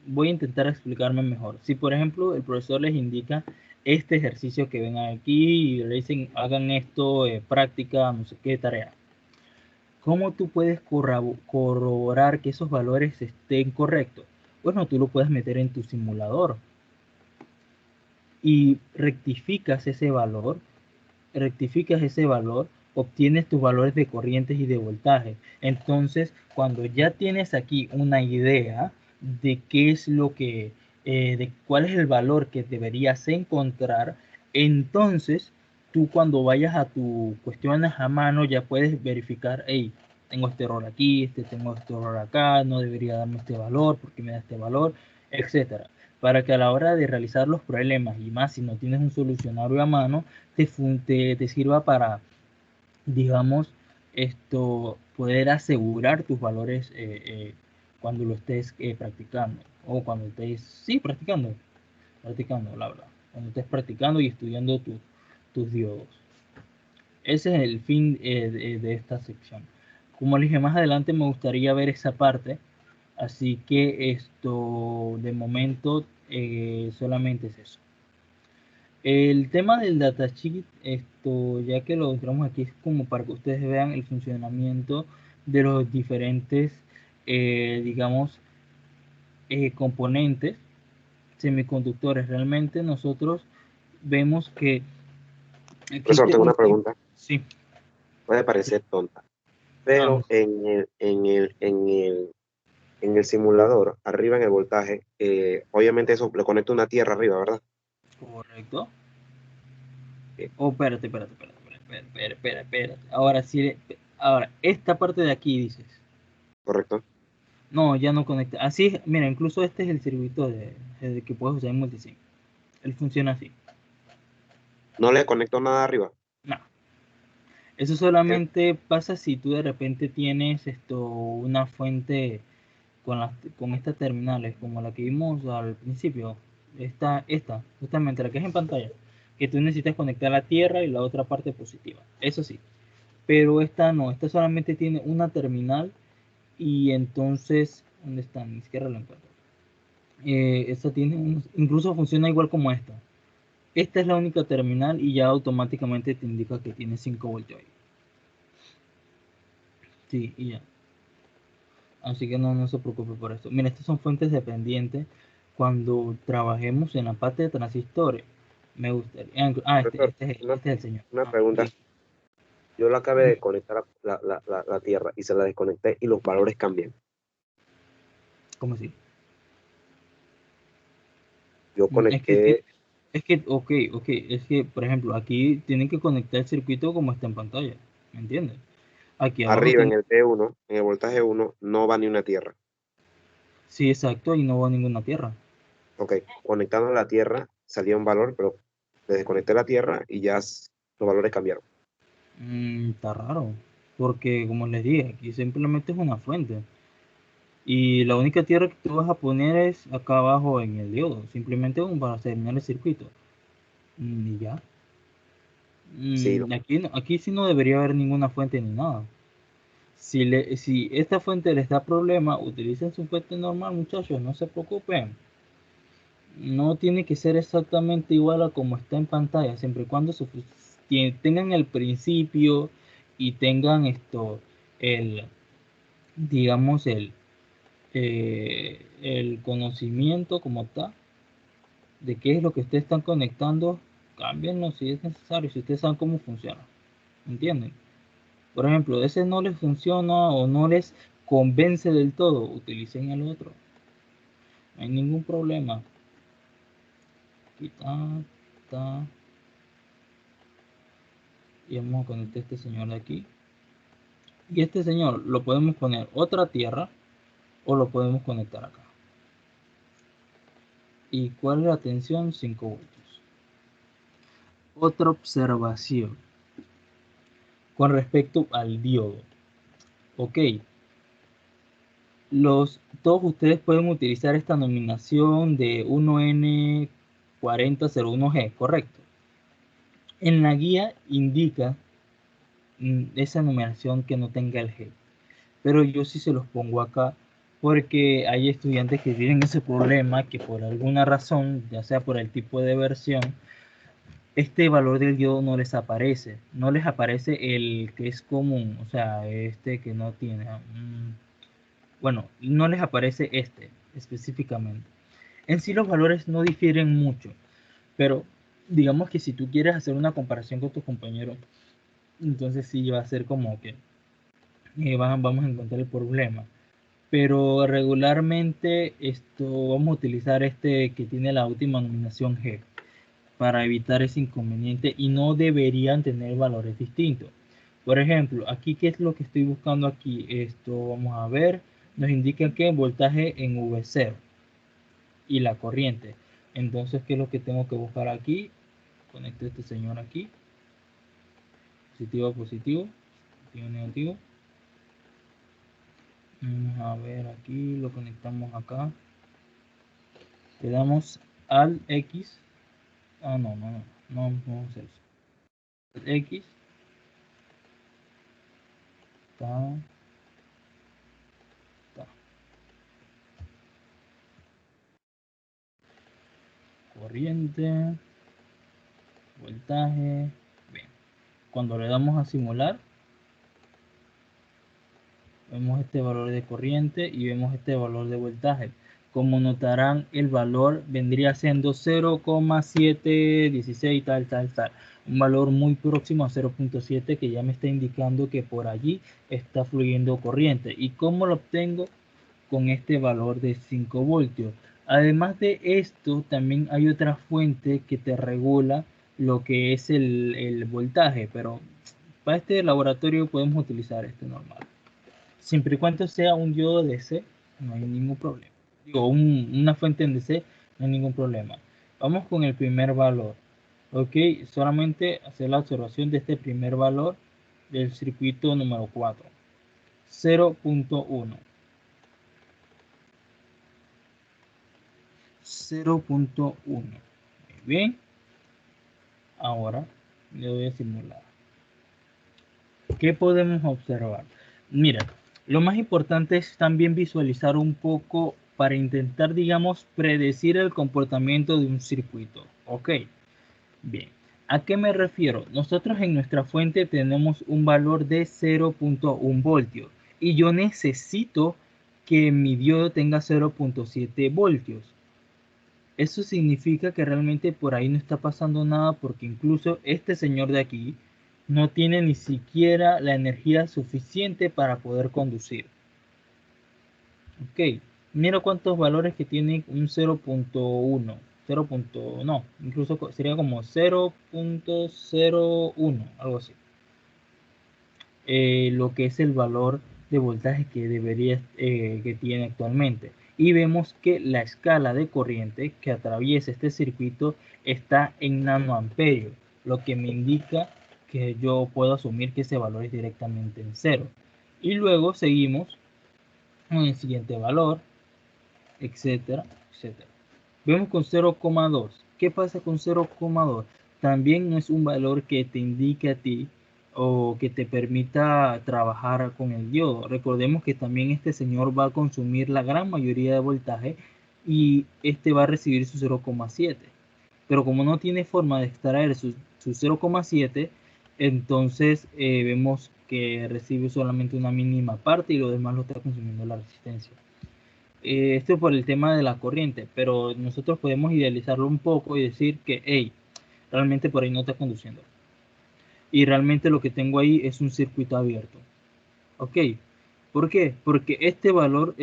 voy a intentar explicarme mejor. Si, por ejemplo, el profesor les indica este ejercicio que ven aquí y le dicen, hagan esto, práctica, no sé qué tarea. ¿Cómo tú puedes corroborar que esos valores estén correctos? Bueno, tú lo puedes meter en tu simulador y rectificas ese valor, obtienes tus valores de corrientes y de voltaje. Entonces, cuando ya tienes aquí una idea de qué es de cuál es el valor que deberías encontrar, entonces tú cuando vayas a tu cuestiones a mano ya puedes verificar, hey, tengo este error aquí, tengo este error acá, no debería darme este valor, porque me da este valor, etcétera, para que a la hora de realizar los problemas, y más si no tienes un solucionario a mano, te sirva para, digamos, poder asegurar tus valores cuando lo estés practicando, o cuando estés, sí, practicando, la verdad, cuando estés practicando y estudiando tus diodos. Ese es el fin de esta sección. Como les dije, más adelante me gustaría ver esa parte, así que de momento, solamente es eso. El tema del datasheet, ya que lo entramos aquí, es como para que ustedes vean el funcionamiento de los diferentes, digamos, componentes semiconductores. Realmente nosotros vemos que Profesor, existe tengo un una tipo, pregunta. sí, Puede sí, parecer tonta, vamos, pero en el simulador, arriba en el voltaje, obviamente eso lo conecta a una tierra arriba, ¿verdad? correcto. Eh, Oh, espérate. Ahora sí, ahora, esta parte de aquí dices. ¿Correcto? No, ya no conecta. Así es, mira, incluso este es el circuito que puedes usar en multisim. Él funciona así. No le conecto nada arriba. No. Eso Eh, solamente pasa si tú de repente tienes una fuente con estas terminales, como la que vimos al principio. Justamente la que es en pantalla. Que tú necesitas conectar la tierra y la otra parte positiva. Eso sí. Pero esta no, esta solamente tiene una terminal y entonces, ¿dónde está? Ni siquiera lo encuentro. Esta incluso funciona igual como esta. Esta es la única terminal y ya automáticamente te indica que tiene 5 voltios ahí. Sí, y ya. Así que no se preocupe por esto. Mira, estas son fuentes dependientes cuando trabajemos en la parte de transistores. Me gustaría. Profesor, Este es el señor. una pregunta. Sí. Yo lo acabé de conectar a la Tierra y se la desconecté y los valores cambian. ¿Cómo así? Yo conecté, Ok, es que, por ejemplo, aquí tienen que conectar el circuito como está en pantalla, ¿me entiendes? Aquí abajo arriba en tiene, el P1, en el voltaje 1, no va ni una Tierra. sí, exacto, y no va a ninguna tierra. Ok, conectando a la Tierra salía un valor, pero desconecté la Tierra y ya los valores cambiaron. Está raro, porque como les dije, aquí simplemente es una fuente. Y la única tierra que tú vas a poner es acá abajo en el diodo, simplemente como para terminar el circuito. Y ya. Sí, Aquí sí no debería haber ninguna fuente ni nada. Si esta fuente les da problema, utilicen su fuente normal, muchachos, no se preocupen. No tiene que ser exactamente igual a como está en pantalla, siempre y cuando tengan el principio y tengan el, digamos, el conocimiento como tal de qué es lo que ustedes están conectando, cámbienlo si es necesario, si ustedes saben cómo funciona, ¿entienden? Por ejemplo, ese no les funciona o no les convence del todo, utilicen el otro, no hay ningún problema. Aquí está, y vamos a conectar a este señor de aquí. Y este señor lo podemos poner otra tierra o lo podemos conectar acá. ¿Y cuál es la tensión? 5 voltios. Otra observación con respecto al diodo. Ok, todos ustedes pueden utilizar esta nominación de 1N4001G, correcto. En la guía indica esa numeración que no tenga el G, pero yo sí se los pongo acá porque hay estudiantes que tienen ese problema que por alguna razón, ya sea por el tipo de versión, este valor del diodo no les aparece, no les aparece el que es común, o sea, este que no tiene, bueno, no les aparece este específicamente. En sí los valores no difieren mucho, pero digamos que si tú quieres hacer una comparación con tus compañeros, entonces sí va a ser como que vamos a encontrar el problema. Pero regularmente vamos a utilizar este que tiene la última nominación G para evitar ese inconveniente y no deberían tener valores distintos. Por ejemplo, aquí, ¿qué es lo que estoy buscando aquí? Vamos a ver, nos indica que voltaje en V0 y la corriente. Entonces, ¿qué es lo que tengo que buscar aquí? Conecto este señor aquí, positivo, positivo, positivo, negativo. Vamos a ver aquí, lo conectamos acá. Le damos al X. No vamos a hacer eso. El X. Está. Corriente. Voltaje. Bien. Cuando le damos a simular, vemos este valor de corriente y vemos este valor de voltaje. Como notarán, el valor vendría siendo 0,716 tal. Un valor muy próximo a 0,7 que ya me está indicando que por allí está fluyendo corriente. ¿Y cómo lo obtengo? Con este valor de 5 voltios. Además de esto, también hay otra fuente que te regula lo que es el voltaje, pero para este laboratorio podemos utilizar este normal. Siempre y cuando sea un diodo DC, no hay ningún problema. Digo, una fuente en DC, no hay ningún problema. Vamos con el primer valor. Ok, solamente hacer la observación de este primer valor del circuito número 4. 0.1. 0.1. Muy bien. Ahora le voy a simular. ¿Qué podemos observar? Mira, lo más importante es también visualizar un poco para intentar, digamos, predecir el comportamiento de un circuito. Ok, bien. ¿A qué me refiero? Nosotros en nuestra fuente tenemos un valor de 0.1 voltios y yo necesito que mi diodo tenga 0.7 voltios. Eso significa que realmente por ahí no está pasando nada, porque incluso este señor de aquí no tiene ni siquiera la energía suficiente para poder conducir. Ok, mira cuántos valores que tiene un 0.1. 0. No, incluso sería como 0.01, algo así. Lo que es el valor de voltaje que debería que tiene actualmente, y vemos que la escala de corriente que atraviesa este circuito está en nanoamperios, lo que me indica que yo puedo asumir que ese valor es directamente en cero. Y luego seguimos con el siguiente valor, etcétera, etcétera. Vemos con 0,2. ¿Qué pasa con 0,2? También no es un valor que te indique a ti o que te permita trabajar con el diodo. Recordemos que también este señor va a consumir la gran mayoría de voltaje y este va a recibir su 0,7. Pero como no tiene forma de extraer su 0,7, entonces vemos que recibe solamente una mínima parte y lo demás lo está consumiendo la resistencia. Esto por el tema de la corriente, pero nosotros podemos idealizarlo un poco y decir que, hey, realmente por ahí no está conduciendo. Y realmente lo que tengo ahí es un circuito abierto. ¿Ok? ¿Por qué? Porque este valor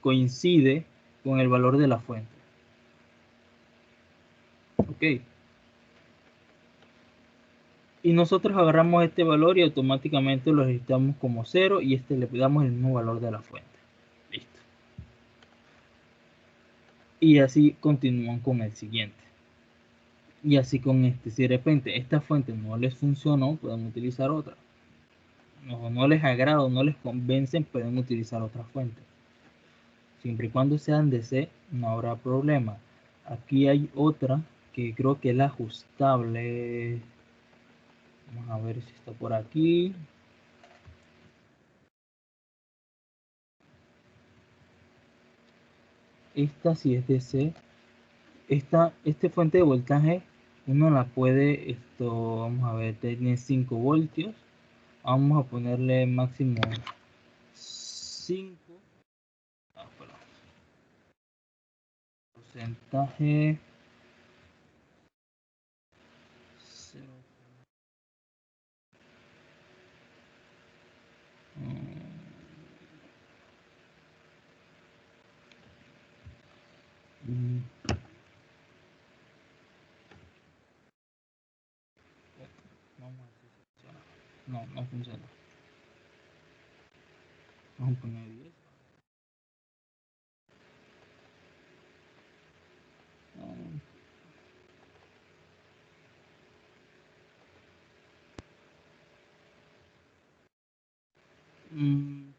coincide con el valor de la fuente. ¿Ok? Y nosotros agarramos este valor y automáticamente lo registramos como 0 y le damos el mismo valor de la fuente. Listo. Y así continúan con el siguiente. Y así con este. Si de repente esta fuente no les funcionó, pueden utilizar otra. No les agrada, no les convencen, pueden utilizar otra fuente. Siempre y cuando sean DC, no habrá problema. Aquí hay otra que creo que es la ajustable. Vamos a ver si está por aquí. Esta sí es DC. Esta fuente de voltaje uno la puede, vamos a ver, tiene 5 voltios. Vamos a ponerle máximo 5. Porcentaje 0. Vamos a ver si funciona. No funciona. Vamos a poner 10.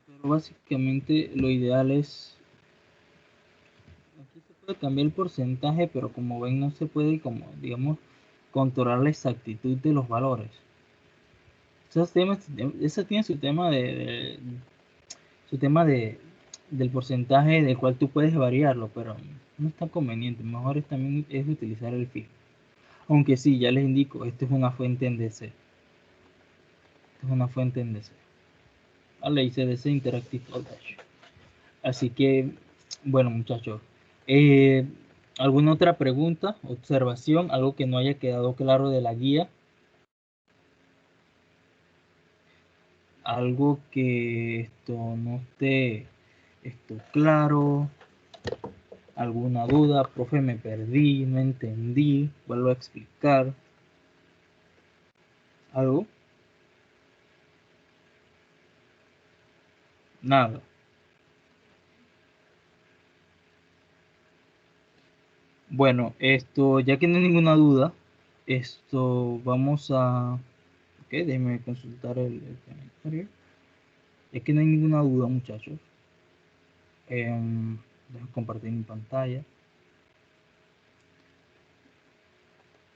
Pero básicamente lo ideal es, aquí se puede cambiar el porcentaje, pero como ven no se puede, como digamos, controlar la exactitud de los valores. Eso tiene su tema del porcentaje del cual tú puedes variarlo, pero no es tan conveniente. Mejor también es utilizar el fijo. Aunque sí, ya les indico, esto es una fuente en DC. Esto es una fuente en DC. Vale, dice DC Interactive Voltage. Así que, bueno, muchachos, ¿alguna otra pregunta, observación, algo que no haya quedado claro de la guía? Algo que esto no esté claro, alguna duda, profe, me perdí, no entendí, vuelvo a explicar. ¿Algo? Nada. Bueno, ya que no hay ninguna duda, vamos a... Ok, déjenme consultar el comentario. Es que no hay ninguna duda, muchachos. Déjenme compartir mi pantalla.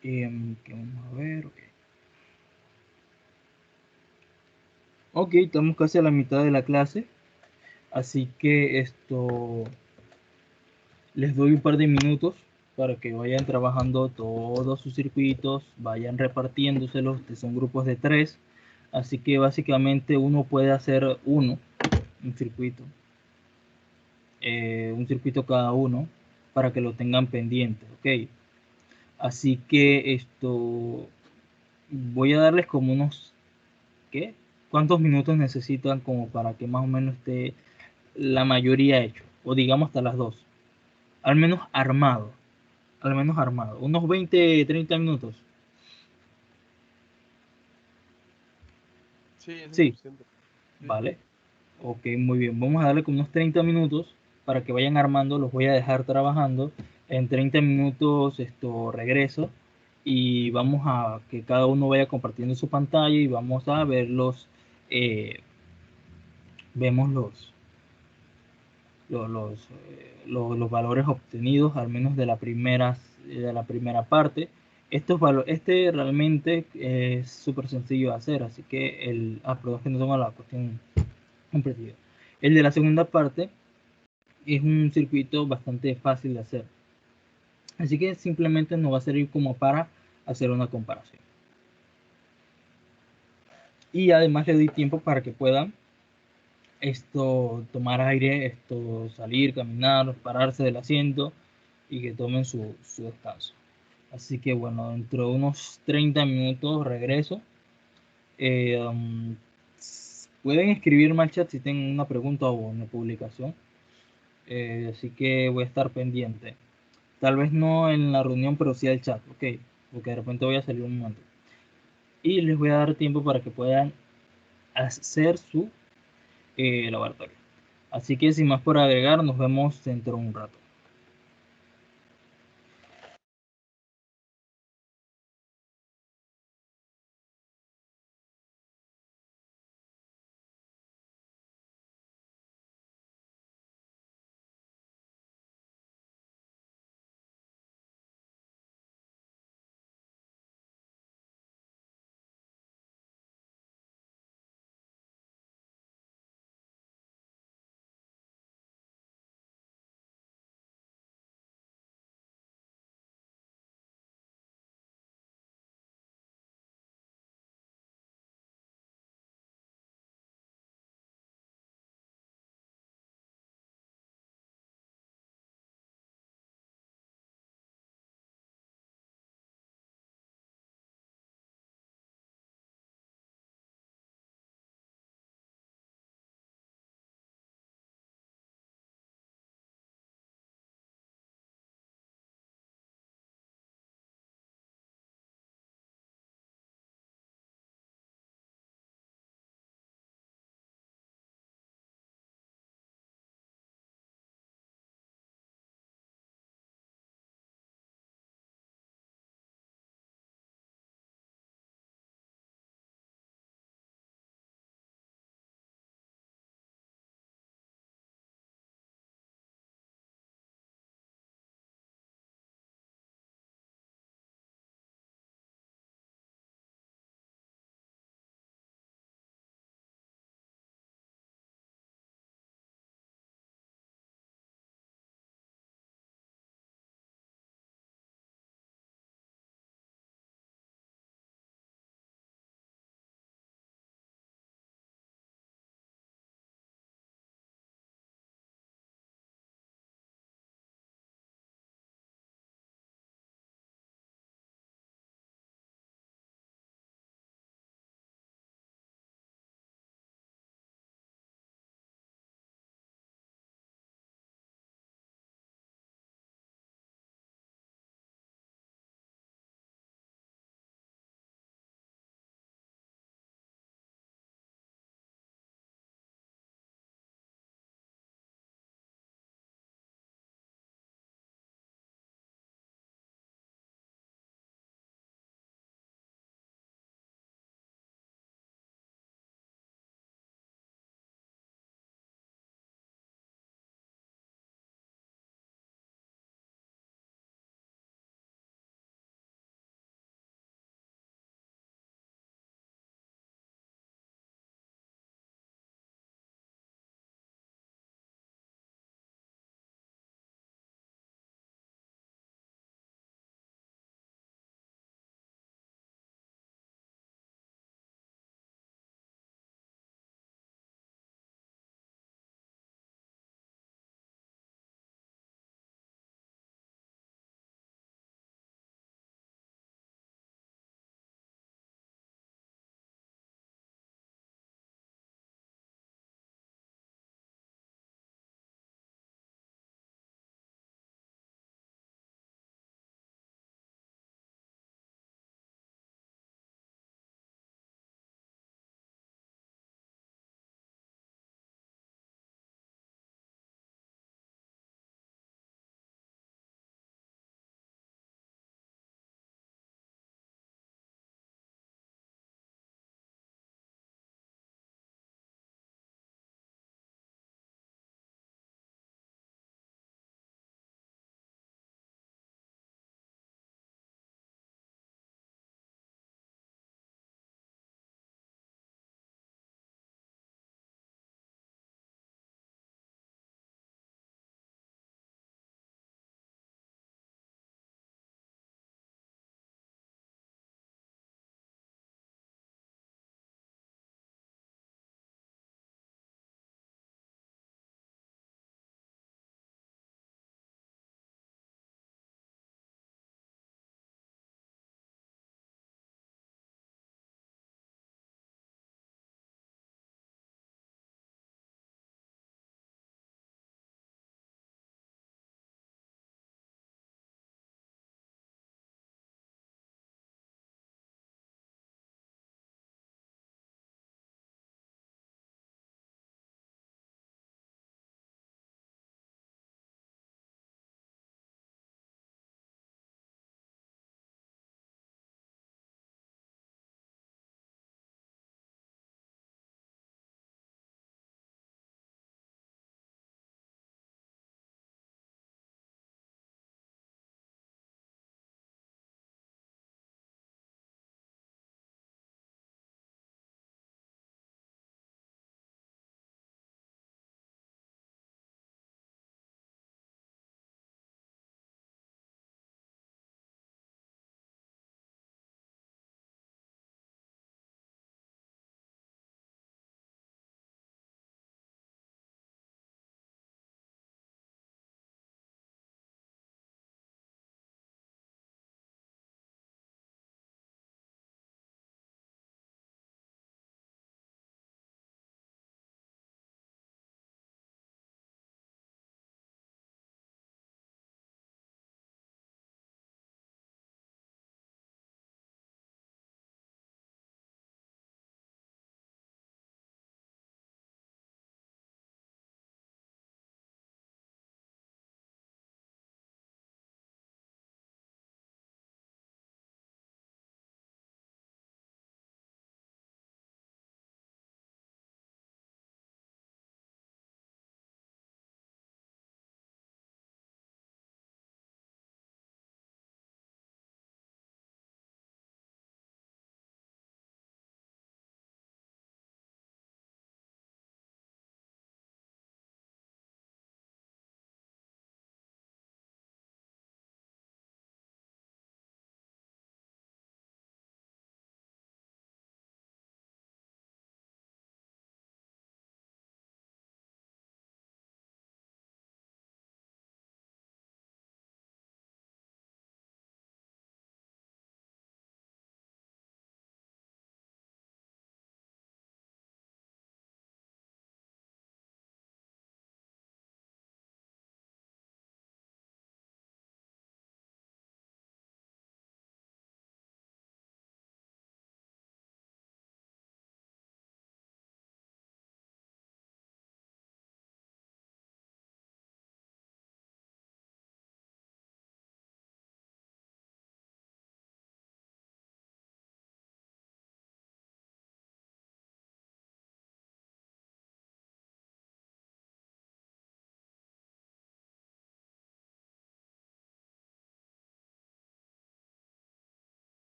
Que vamos a ver, ok. Ok, estamos casi a la mitad de la clase. Así que les doy un par de minutos para que vayan trabajando todos sus circuitos, vayan repartiéndoselos, que son grupos de 3. Así que básicamente uno puede hacer un circuito cada uno. para que lo tengan pendiente, ¿ok? Así que voy a darles como unos, ¿qué? ¿Cuántos minutos necesitan como para que más o menos esté la mayoría hecho? O digamos hasta las 2. Al menos armado. Al menos armado. Unos 20, 30 minutos. Sí, es Sí, suficiente. Sí. vale. Ok, muy bien. Vamos a darle como unos 30 minutos para que vayan armando. Los voy a dejar trabajando. En 30 minutos regreso y vamos a que cada uno vaya compartiendo su pantalla y vamos a ver vemos los valores obtenidos, al menos de la primera parte. Este realmente es súper sencillo de hacer, así que perdón, que no tengo la cuestión completita. El de la segunda parte es un circuito bastante fácil de hacer, así que simplemente nos va a servir como para hacer una comparación. Y además le doy tiempo para que puedan tomar aire, salir, caminar, pararse del asiento y que tomen su descanso. Así que bueno, dentro de unos 30 minutos regreso. Pueden escribirme al chat si tienen una pregunta o una publicación. Así que voy a estar pendiente. Tal vez no en la reunión, pero sí al chat, ok. Porque de repente voy a salir un momento. Y les voy a dar tiempo para que puedan hacer su laboratorio. Así que sin más por agregar, nos vemos dentro de un rato.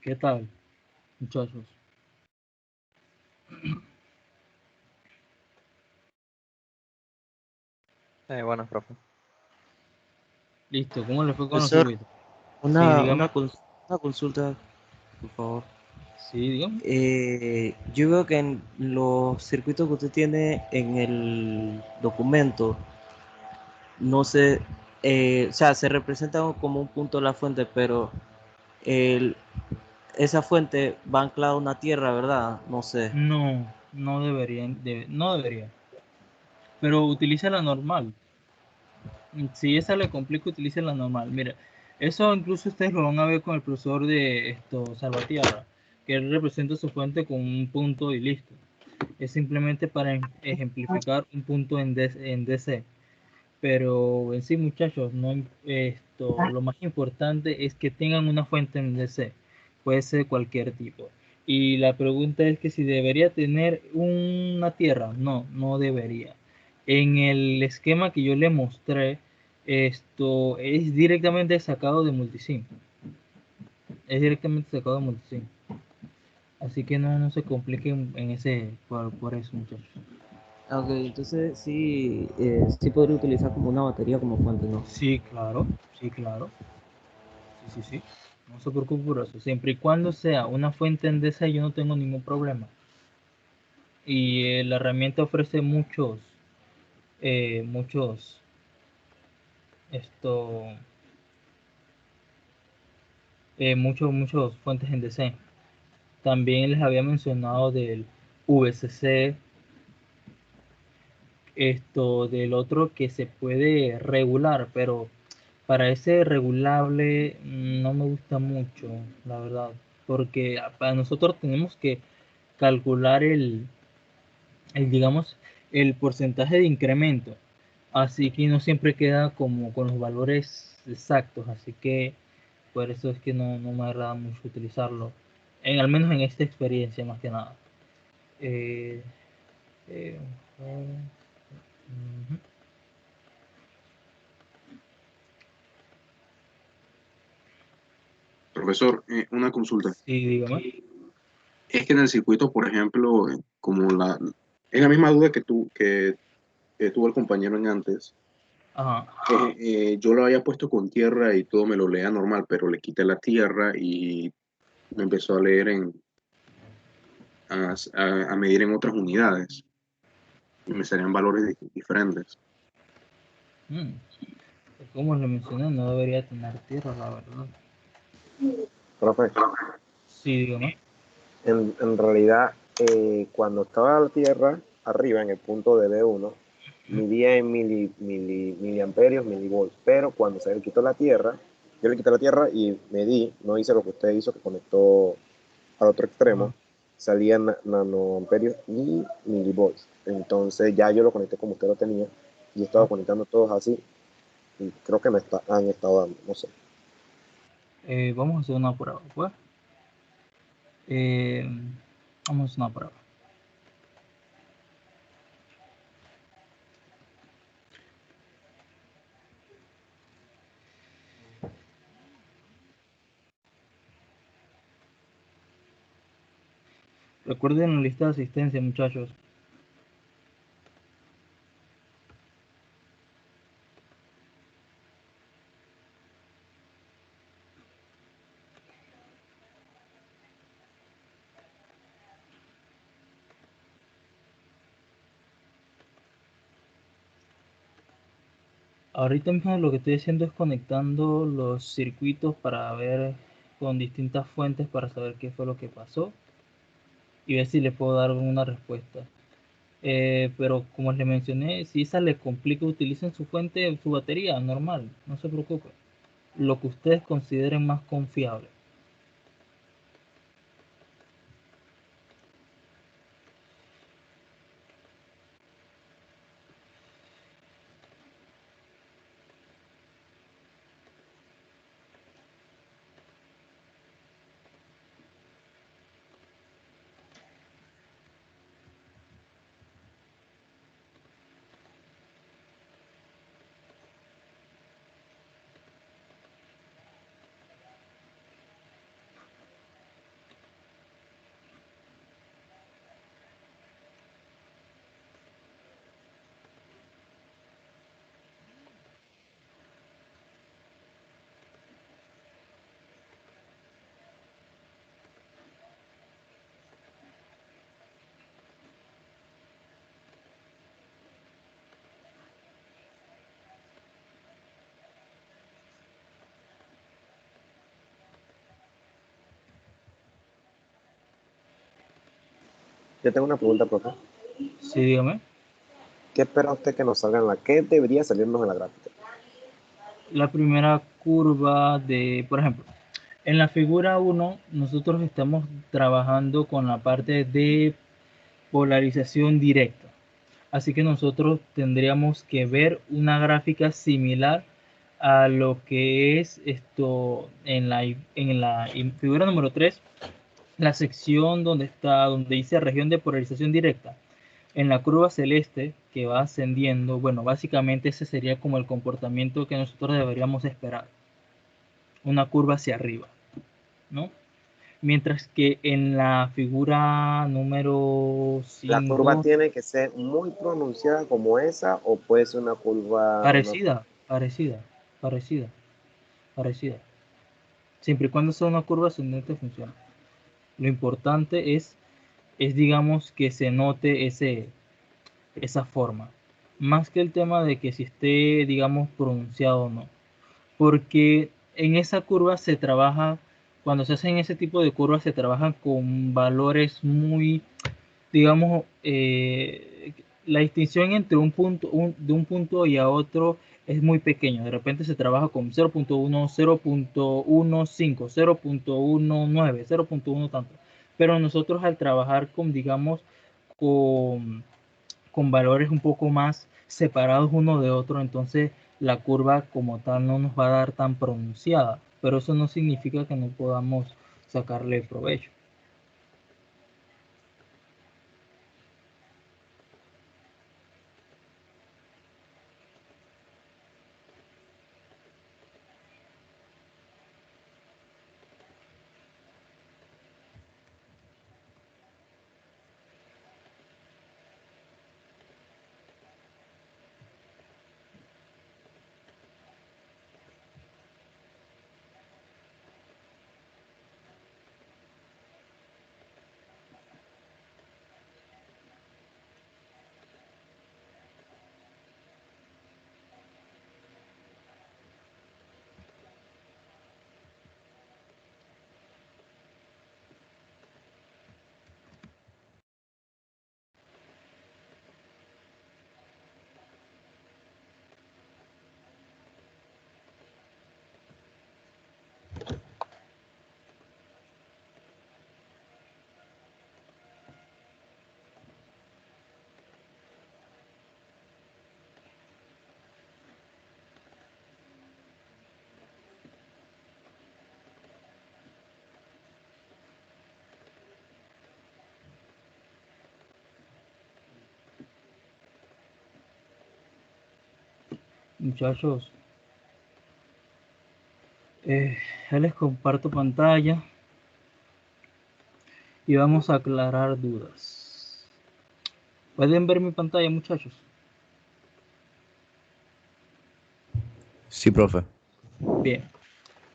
¿Qué tal, muchachos? Bueno, profe. Listo, ¿cómo les fue con los Profesor, circuitos? Sí, una, dígame. una consulta, por favor. Sí, dígame. Yo veo que en los circuitos que usted tiene en el documento, no sé, o sea, se representa como un punto de la fuente, pero el- esa fuente va anclada a una tierra, ¿verdad? No sé. No, no deberían, no debería. Pero utilice la normal. Si esa le complica, utilice la normal. Mira, eso incluso ustedes lo van a ver con el profesor de esto, Salvatierra, que él representa su fuente con un punto y listo. Es simplemente para ejemplificar un punto en DC. Pero en sí, muchachos, no, lo más importante es que tengan una fuente en DC. Puede ser cualquier tipo. Y la pregunta es que si debería tener una tierra. No, no debería. En el esquema que yo le mostré, esto es directamente sacado de Multisim. Es directamente sacado de Multisim. Así que no se compliquen en ese, por eso, muchachos. Ok, entonces sí, sí podría utilizar como una batería como fuente, ¿no? Sí, claro, sí, claro. Sí, sí, sí. No se preocupe por eso. Siempre y cuando sea una fuente en DC, yo no tengo ningún problema. Y la herramienta ofrece muchos, esto, muchos fuentes en DC. También les había mencionado del VCC, del otro que se puede regular, pero para ese regulable no me gusta mucho, la verdad, porque para nosotros tenemos que calcular digamos, el porcentaje de incremento. Así que no siempre queda como con los valores exactos. Así que por eso es que no me agrada mucho utilizarlo. Al menos en esta experiencia, más que nada. Eh, eh, ujú. Profesor, una consulta. Sí, dígame. Es que en el circuito, por ejemplo, es la misma duda que tuvo el compañero en antes. Ajá. Yo lo había puesto con tierra y todo me lo leía normal, pero le quité la tierra y me empezó a leer a medir en otras unidades y me salían valores diferentes. Mm. Como le mencioné, no debería tener tierra, la verdad. Profe, Sí, dígame. en realidad, cuando estaba la Tierra arriba en el punto de B1, midía en miliamperios, milivolts, pero cuando se le quitó la Tierra, yo le quité la Tierra y medí, no hice lo que usted hizo, que conectó al otro extremo, Ajá. salían nanoamperios y milivolts. Entonces ya yo lo conecté como usted lo tenía y he estado Ajá. conectando todos así y creo que han estado dando, no sé. Vamos a hacer una prueba, pues. Eh, vamos a hacer una prueba. Recuerden la lista de asistencia, muchachos. Ahorita mismo lo que estoy haciendo es conectando los circuitos para ver con distintas fuentes para saber qué fue lo que pasó y ver si le puedo dar una respuesta. Pero como les mencioné, si esa le complica, utilicen su fuente, su batería normal, no se preocupe. Lo que ustedes consideren más confiable. Yo tengo una pregunta, profe. Sí, dígame. ¿Qué espera usted que nos salga en la? ¿Qué debería salirnos en la gráfica? La primera curva de, por ejemplo, en la figura 1, nosotros estamos trabajando con la parte de polarización directa. Así que nosotros tendríamos que ver una gráfica similar a lo que es esto en la figura número 3, la sección donde dice región de polarización directa. En la curva celeste que va ascendiendo, bueno, básicamente ese sería como el comportamiento que nosotros deberíamos esperar. Una curva hacia arriba, ¿no? Mientras que en la figura número ¿La curva 5, tiene que ser muy pronunciada como esa o puede ser una curva, parecida. Siempre y cuando sea una curva ascendente funciona. Lo importante es digamos, que se note esa forma. Más que el tema de que si esté, digamos, pronunciado o no. Porque en esa curva se trabaja, cuando se hacen ese tipo de curvas, se trabajan con valores muy, digamos, la distinción entre de un punto y a otro es muy pequeño. De repente se trabaja con 0.1, 0.15, 0.19, 0.1 tanto. Pero nosotros al trabajar con, digamos, con, con valores un poco más separados uno de otro, entonces la curva como tal no nos va a dar tan pronunciada. Pero eso no significa que no podamos sacarle provecho. Muchachos, ya les comparto pantalla y vamos a aclarar dudas. ¿Pueden ver mi pantalla, muchachos? Sí, profe. Bien,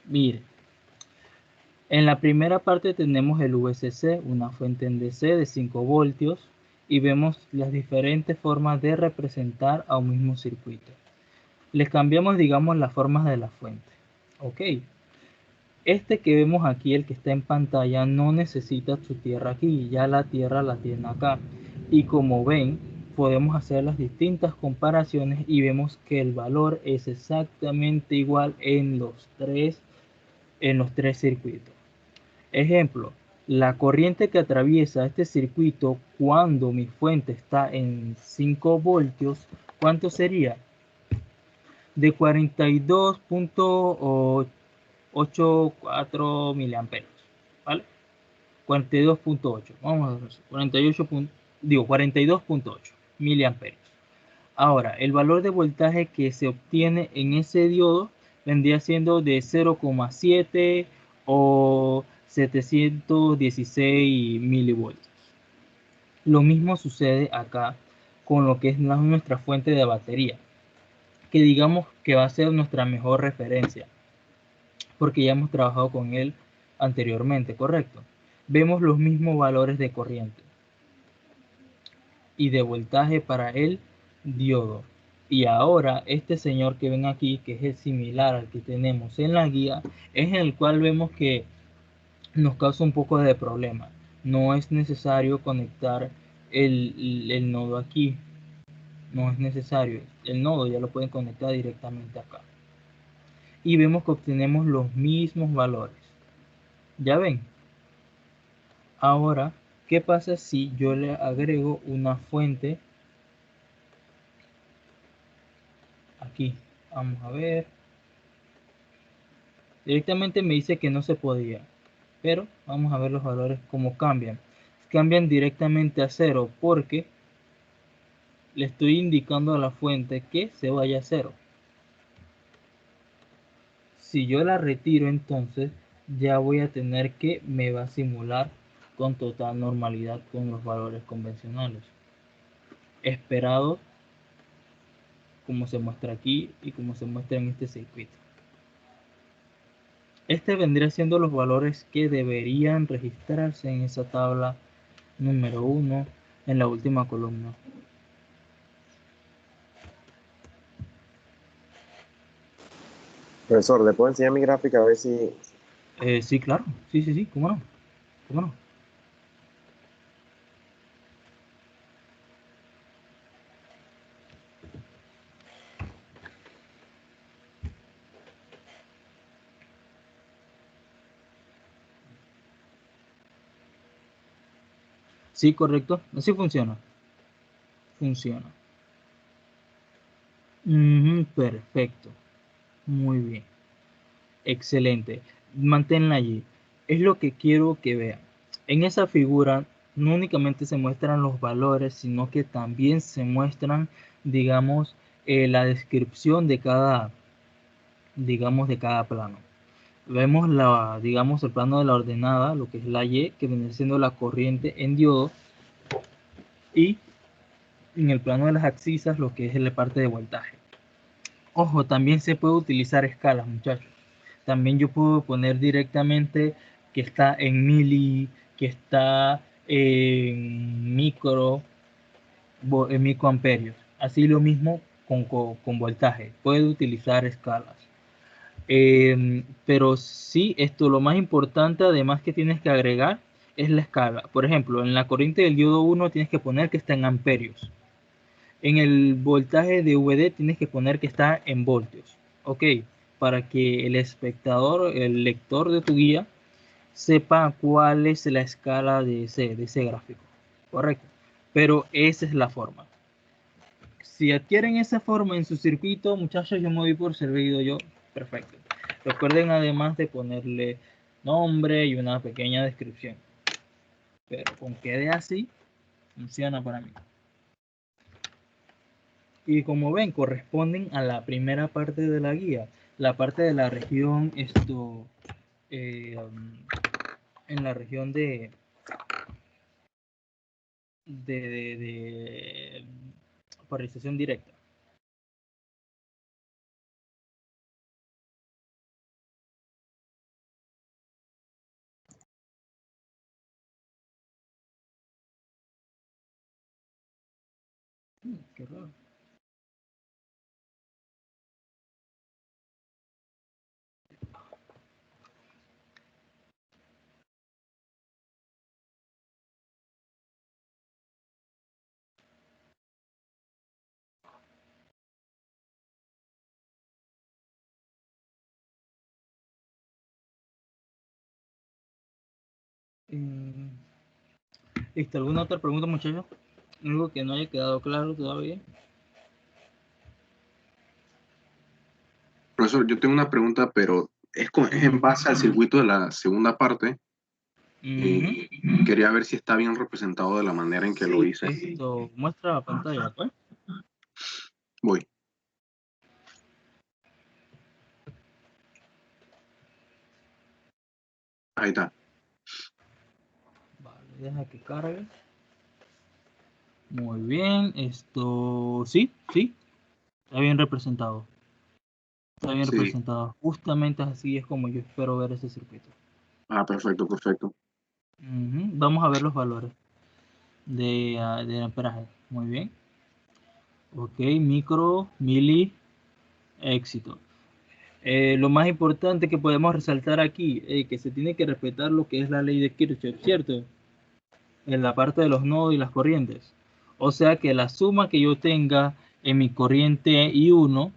miren. En la primera parte tenemos el VCC, una fuente en DC de 5 voltios, y vemos las diferentes formas de representar a un mismo circuito. Les cambiamos, digamos, las formas de la fuente. Ok. Este que vemos aquí, el que está en pantalla, no necesita su tierra aquí, ya la tierra la tiene acá. Y como ven, podemos hacer las distintas comparaciones y vemos que el valor es exactamente igual en los tres circuitos. Ejemplo, la corriente que atraviesa este circuito cuando mi fuente está en 5 voltios, ¿cuánto sería? De 42.84 miliamperios, ¿vale? 42.8, vamos a ver, 42.8 miliamperios. Ahora, el valor de voltaje que se obtiene en ese diodo vendría siendo de 0,7 o 716 milivoltios. Lo mismo sucede acá con lo que es nuestra fuente de batería, que digamos que va a ser nuestra mejor referencia, porque ya hemos trabajado con él anteriormente, ¿correcto? Vemos los mismos valores de corriente y de voltaje para el diodo. Y ahora este señor que ven aquí, que es el similar al que tenemos en la guía, es en el cual vemos que nos causa un poco de problema. no es necesario conectar el nodo aquí. No es necesario. El nodo ya lo pueden conectar directamente acá. Y vemos que obtenemos los mismos valores. ¿Ya ven? Ahora, ¿qué pasa si yo le agrego una fuente aquí? Vamos a ver. Directamente me dice que no se podía. Pero vamos a ver los valores cómo cambian. Cambian directamente a 0 porque le estoy indicando a la fuente que se vaya a 0. Si yo la retiro, entonces ya voy a tener que me va a simular con total normalidad con los valores convencionales esperados, como se muestra aquí y como se muestra en este circuito. Este vendría siendo los valores que deberían registrarse en esa tabla número 1 en la última columna. Profesor, ¿le puedo enseñar mi gráfica a ver si... Sí, claro. Sí, ¿cómo no? ¿Cómo no? Sí, correcto. Así funciona. Funciona. Perfecto. Muy bien. Excelente. Manténla allí. Es lo que quiero que vean. En esa figura no únicamente se muestran los valores, sino que también se muestran, digamos, la descripción de cada, digamos, de cada plano. Vemos digamos, el plano de la ordenada, lo que es la Y, que viene siendo la corriente en diodo, y en el plano de las abscisas, lo que es la parte de voltaje. Ojo, también se puede utilizar escalas, muchachos. También yo puedo poner directamente que está en mili, que está en microamperios. Así lo mismo con voltaje. Puede utilizar escalas. Pero sí, esto lo más importante, además que tienes que agregar, es la escala. Por ejemplo, en la corriente del diodo 1 tienes que poner que está en amperios. En el voltaje de VD tienes que poner que está en voltios. Ok, para que el espectador, el lector de tu guía, sepa cuál es la escala de ese gráfico. Correcto. Pero esa es la forma. Si adquieren esa forma en su circuito, muchachos, yo me doy por servido yo. Perfecto. Recuerden además de ponerle nombre y una pequeña descripción. Pero con quede así, funciona para mí. Y como ven, corresponden a la primera parte de la guía, la parte de la región, en la región de polarización directa. Qué raro. ¿Listo? ¿Alguna otra pregunta, muchachos? ¿Algo que no haya quedado claro todavía? Profesor, yo tengo una pregunta, pero es en base al circuito de la segunda parte. Y quería ver si está bien representado de la manera en que lo hice. Esto muestra la pantalla, pues. Voy. Ahí está. Vale, deja que cargue. Muy bien, esto sí, está bien representado. Está bien Sí. representado. Justamente así es como yo espero ver ese circuito. Ah, perfecto, perfecto. Vamos a ver los valores de amperaje. Muy bien. Ok, micro, mili, éxito. Lo más importante que podemos resaltar aquí es que se tiene que respetar lo que es la ley de Kirchhoff, ¿cierto? en la parte de los nodos y las corrientes. O sea que la suma que yo tenga en mi corriente I1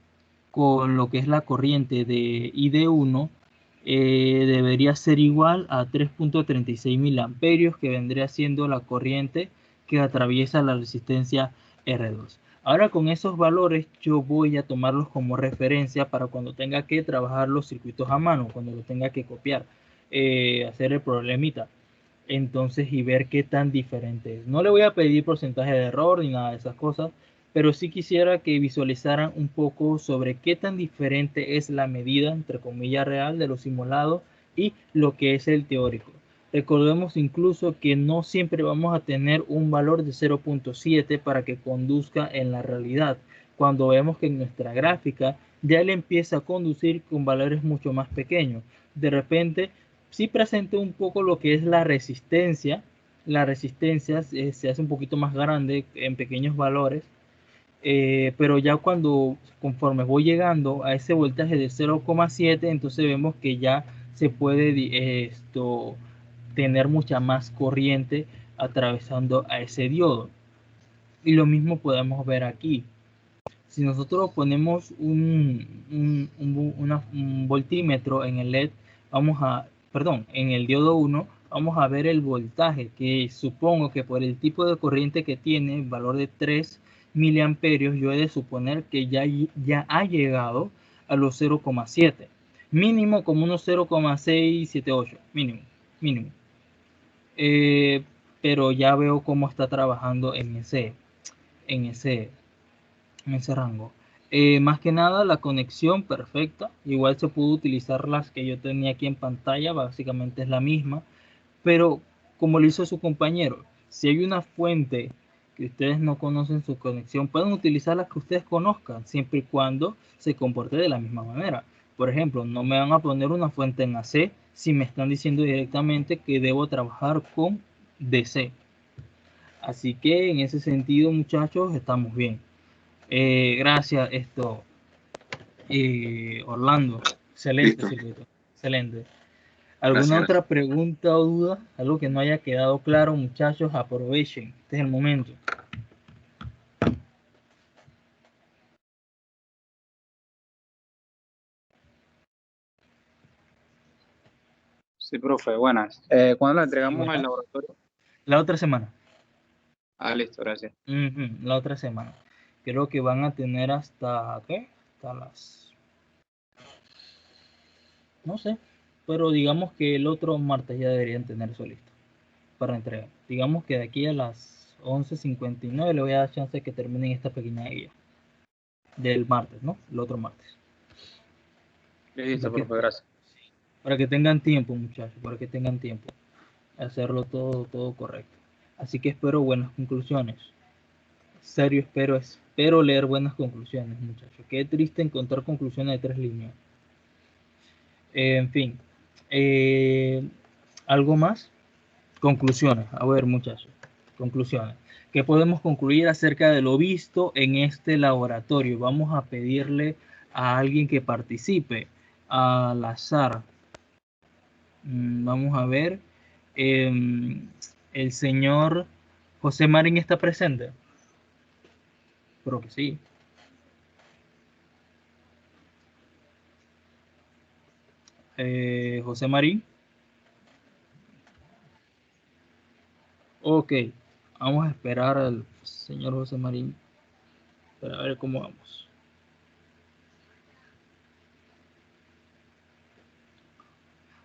con lo que es la corriente de ID1 debería ser igual a 3.36 miliamperios, que vendría siendo la corriente que atraviesa la resistencia R2. Ahora con esos valores yo voy a tomarlos como referencia para cuando tenga que trabajar los circuitos a mano, cuando lo tenga que copiar, hacer el problemita. Entonces, y ver qué tan diferente es. No le voy a pedir porcentaje de error ni nada de esas cosas, pero sí quisiera que visualizaran un poco sobre qué tan diferente es la medida, entre comillas, real de los simulados y lo que es el teórico. Recordemos incluso que no siempre vamos a tener un valor de 0.7 para que conduzca en la realidad. Cuando vemos que en nuestra gráfica ya él empieza a conducir con valores mucho más pequeños. De repente sí presenta un poco lo que es la resistencia. La resistencia se hace un poquito más grande en pequeños valores, pero ya conforme voy llegando a ese voltaje de 0,7, entonces vemos que ya se puede tener mucha más corriente atravesando a ese diodo. Y lo mismo podemos ver aquí. Si nosotros ponemos un voltímetro en el LED, en el diodo 1, vamos a ver el voltaje, que supongo que por el tipo de corriente que tiene, valor de 3 miliamperios, yo he de suponer que ya ha llegado a los 0,7. Mínimo como unos 0,678, mínimo. Pero ya veo cómo está trabajando en ese rango. Más que nada la conexión perfecta, igual se pudo utilizar las que yo tenía aquí en pantalla, básicamente es la misma, pero como lo hizo su compañero, si hay una fuente que ustedes no conocen su conexión, pueden utilizar las que ustedes conozcan, siempre y cuando se comporte de la misma manera. Por ejemplo, no me van a poner una fuente en AC si me están diciendo directamente que debo trabajar con DC. Así que en ese sentido, muchachos, estamos bien. Gracias, Orlando. Excelente Listo. circuito. Excelente. Gracias, ¿Alguna gracias. otra pregunta o duda? Algo que no haya quedado claro, muchachos, aprovechen. Este es el momento. Sí, profe, buenas. ¿Cuándo la entregamos al Buenas. laboratorio? La otra semana. Listo, gracias. La otra semana. Creo que van a tener hasta, ¿qué? Hasta las... No sé. Pero digamos que el otro martes ya deberían tener eso listo para entregar. Digamos que de aquí a las 11:59 le voy a dar chance de que terminen esta pequeña guía del martes, ¿no? El otro martes. Listo, Para que, profe, gracias. para que tengan tiempo, muchachos, para que tengan tiempo. Hacerlo todo correcto. Así que espero buenas conclusiones. Serio, espero leer buenas conclusiones, muchachos. Qué triste encontrar conclusiones de 3 líneas. En fin. ¿Algo más? Conclusiones. A ver, muchachos. Conclusiones. ¿Qué podemos concluir acerca de lo visto en este laboratorio? Vamos a pedirle a alguien que participe al azar. Vamos a ver. El señor José Marín está presente. Creo que sí. José Marín. Ok. Vamos a esperar al señor José Marín para ver cómo vamos.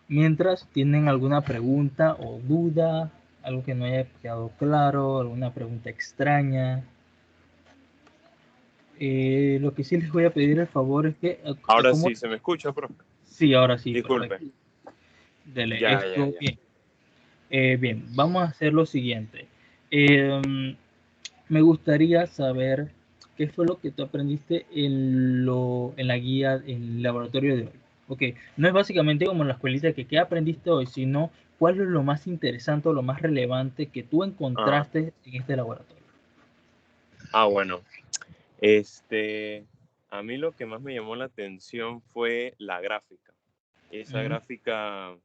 Mientras tienen alguna pregunta o duda, algo que no haya quedado claro, alguna pregunta extraña, lo que sí les voy a pedir el favor es que... Ahora sí, ¿se me escucha, profe? Sí, ahora sí, Disculpe. perfecto. Dele, Ya. bien. Bien, vamos a hacer lo siguiente. Me gustaría saber qué fue lo que tú aprendiste en la guía, en el laboratorio de hoy. Ok, no es básicamente como en la escuelita que qué aprendiste hoy, sino cuál es lo más interesante o lo más relevante que tú encontraste en este laboratorio. Bueno. A mí lo que más me llamó la atención fue la gráfica. Esa gráfica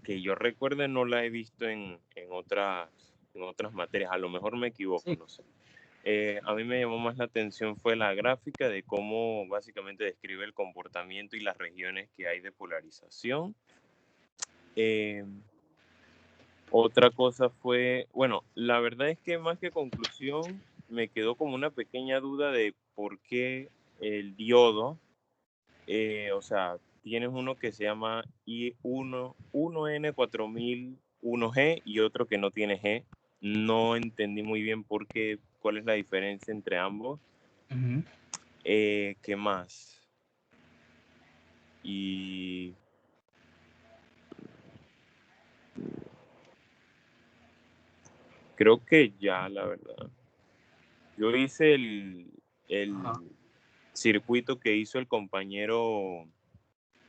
que yo recuerde no la he visto en otras materias. A lo mejor me equivoco, Sí. no sé. A mí me llamó más la atención fue la gráfica de cómo básicamente describe el comportamiento y las regiones que hay de polarización. Otra cosa fue, bueno, la verdad es que más que conclusión, me quedó como una pequeña duda de por qué el diodo, o sea, tienes uno que se llama I1N4001G y otro que no tiene G. No entendí muy bien por qué, cuál es la diferencia entre ambos. Ujú. ¿Qué más? Y creo que ya, la verdad. Yo hice el Ajá, circuito que hizo el compañero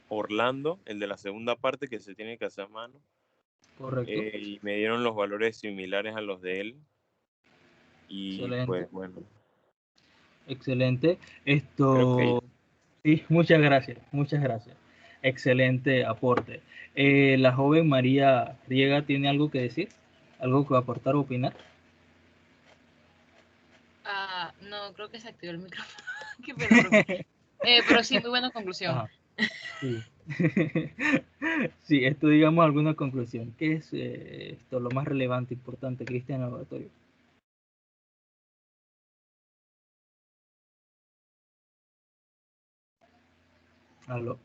Orlando, el de la segunda parte que se tiene que hacer a mano, correcto. y me dieron los valores similares a los de él. Y Excelente, pues bueno, excelente. creo que ya. Esto, sí, muchas gracias, muchas gracias. Excelente aporte. La joven María Riega tiene algo que decir, algo que aportar o opinar. No, creo que se activó el micrófono. Qué pena, profe. Pero sí, muy buena conclusión. Ajá, sí. Sí, esto digamos alguna conclusión. ¿Qué es esto lo más relevante, importante que viste en el laboratorio? Aló.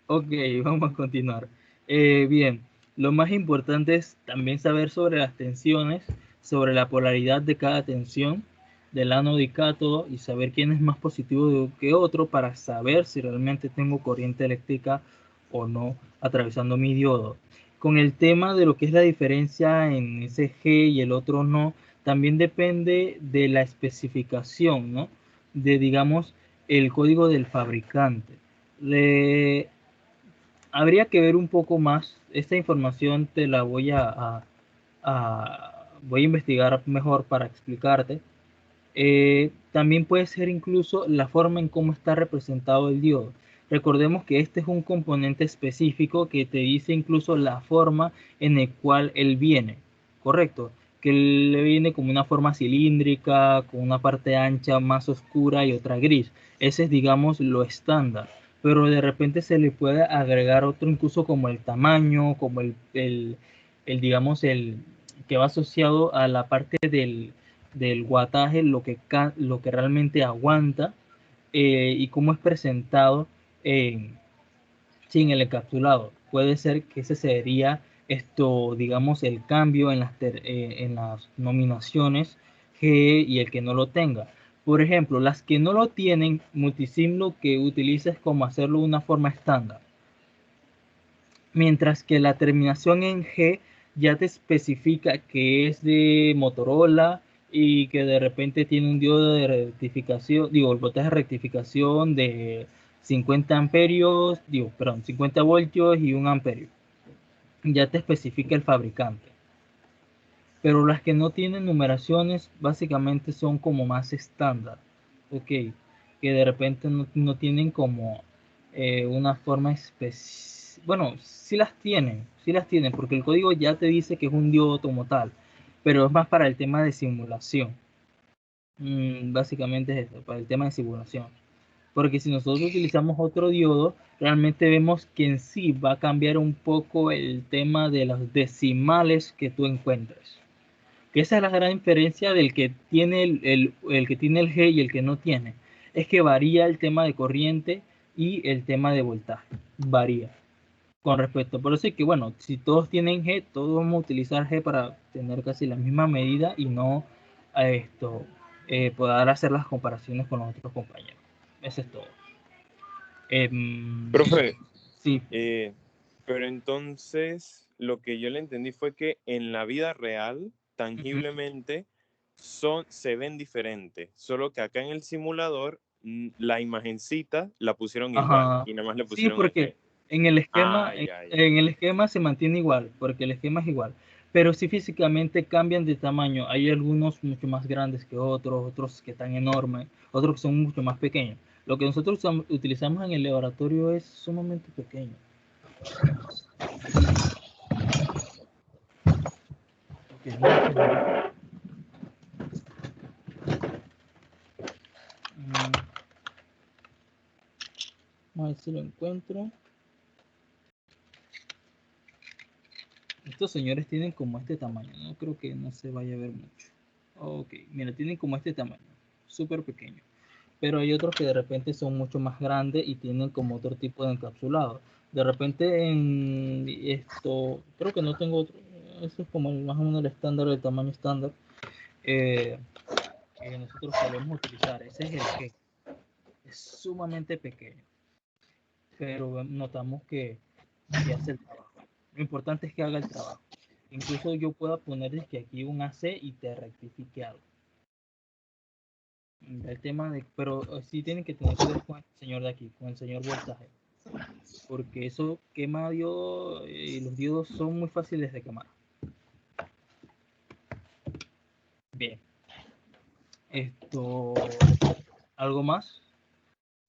Ok, vamos a continuar. Bien, lo más importante es también saber sobre las tensiones, sobre la polaridad de cada tensión del ánodo y cátodo y saber quién es más positivo que otro para saber si realmente tengo corriente eléctrica o no atravesando mi diodo. Con el tema de lo que es la diferencia en ese G y el otro no, también depende de la especificación, ¿no? De, digamos, el código del fabricante. Le, habría que ver un poco más. Esta información te la voy a investigar mejor para explicarte. También puede ser incluso la forma en cómo está representado el diodo. Recordemos que este es un componente específico que te dice incluso la forma en la cual él viene, ¿correcto? Que le viene como una forma cilíndrica, con una parte ancha más oscura y otra gris. Ese es, digamos, lo estándar. Pero de repente se le puede agregar otro incluso como el tamaño, como digamos, el que va asociado a la parte del guataje, lo que realmente aguanta y cómo es presentado sin el encapsulado. Puede ser que ese sería esto, digamos, el cambio en las nominaciones G y el que no lo tenga. Por ejemplo, las que no lo tienen, Multisim lo que utiliza es como hacerlo de una forma estándar. Mientras que la terminación en G ya te especifica que es de Motorola y que de repente tiene un diodo de rectificación, digo, el voltaje de rectificación de 50 amperios, digo, perdón, 50 voltios y 1 amperio. Ya te especifica el fabricante. Pero las que no tienen numeraciones básicamente son como más estándar, ok, que de repente no tienen como una forma específica. Bueno, sí las tienen, porque el código ya te dice que es un diodo como tal, pero es más para el tema de simulación. Básicamente es eso, para el tema de simulación. Porque si nosotros utilizamos otro diodo, realmente vemos que en sí va a cambiar un poco el tema de los decimales que tú encuentres. Que esa es la gran diferencia del que tiene el que tiene el G y el que no tiene. Es que varía el tema de corriente y el tema de voltaje. Varía con respecto. Por eso es que, bueno, si todos tienen G, todos vamos a utilizar G para tener casi la misma medida y no a esto poder hacer las comparaciones con los otros compañeros. Eso es todo. Profe, Sí. pero entonces lo que yo le entendí fue que en la vida real, tangiblemente, se ven diferentes, solo que acá en el simulador la imagencita la pusieron igual Ajá. y nada más le Sí, pusieron el porque G. en el esquema, Ah, ya, ya. en el esquema se mantiene igual, porque el esquema es igual. pero sí físicamente cambian de tamaño. Hay algunos mucho más grandes que otros, otros que están enormes, otros que son mucho más pequeños. Lo que nosotros utilizamos en el laboratorio es sumamente pequeño. Ok, a ver si lo encuentro. Estos señores tienen como este tamaño, no creo que no se vaya a ver mucho. Ok, mira, tienen como este tamaño, súper pequeño. Pero hay otros que de repente son mucho más grandes y tienen como otro tipo de encapsulado. De repente en esto, creo que no tengo otro, eso es como más o menos el estándar, el tamaño estándar que nosotros solemos utilizar. Ese es el que es sumamente pequeño, pero notamos que hace el trabajo. Lo importante es que haga el trabajo. Incluso yo pueda poner que aquí un AC y te rectifique algo. El tema de, pero sí tienen que tener cuidado con el señor de aquí, con el señor voltaje, porque eso quema diodos y los diodos son muy fáciles de quemar. Bien, esto, ¿algo más?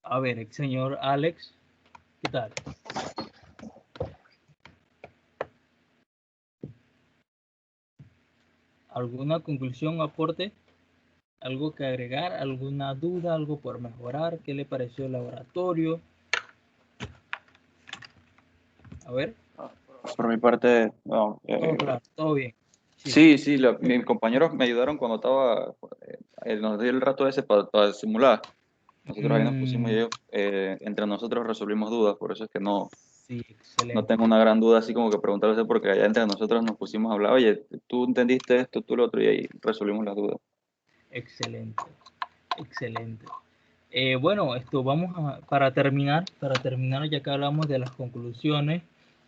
A ver, el señor Alex, ¿qué tal? ¿Alguna conclusión o aporte? ¿Algo que agregar? ¿Alguna duda? ¿Algo por mejorar? ¿Qué le pareció el laboratorio? A ver. Por mi parte, no, Todo claro, todo bien. sí, sí, mis compañeros me ayudaron cuando estaba, nos dio el rato ese para simular. Nosotros ahí nos pusimos y ellos, entre nosotros resolvimos dudas, por eso es que no, Sí, no excelente. tengo una gran duda así como que preguntarse, porque allá entre nosotros nos pusimos a hablar, oye, tú entendiste esto, tú lo otro, y ahí resolvimos las dudas. Excelente, excelente. Bueno, esto vamos a, para terminar, ya que hablamos de las conclusiones,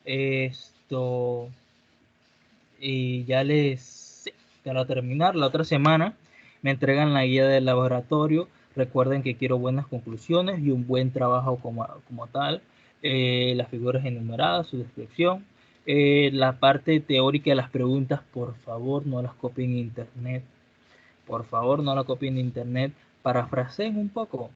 esto, y ya les, para terminar, la otra semana me entregan la guía del laboratorio. Recuerden que quiero buenas conclusiones y un buen trabajo como tal. Las figuras enumeradas, su descripción. La parte teórica de las preguntas, por favor, no las copien en internet. Por favor, no la copien en internet. Parafraseen un poco.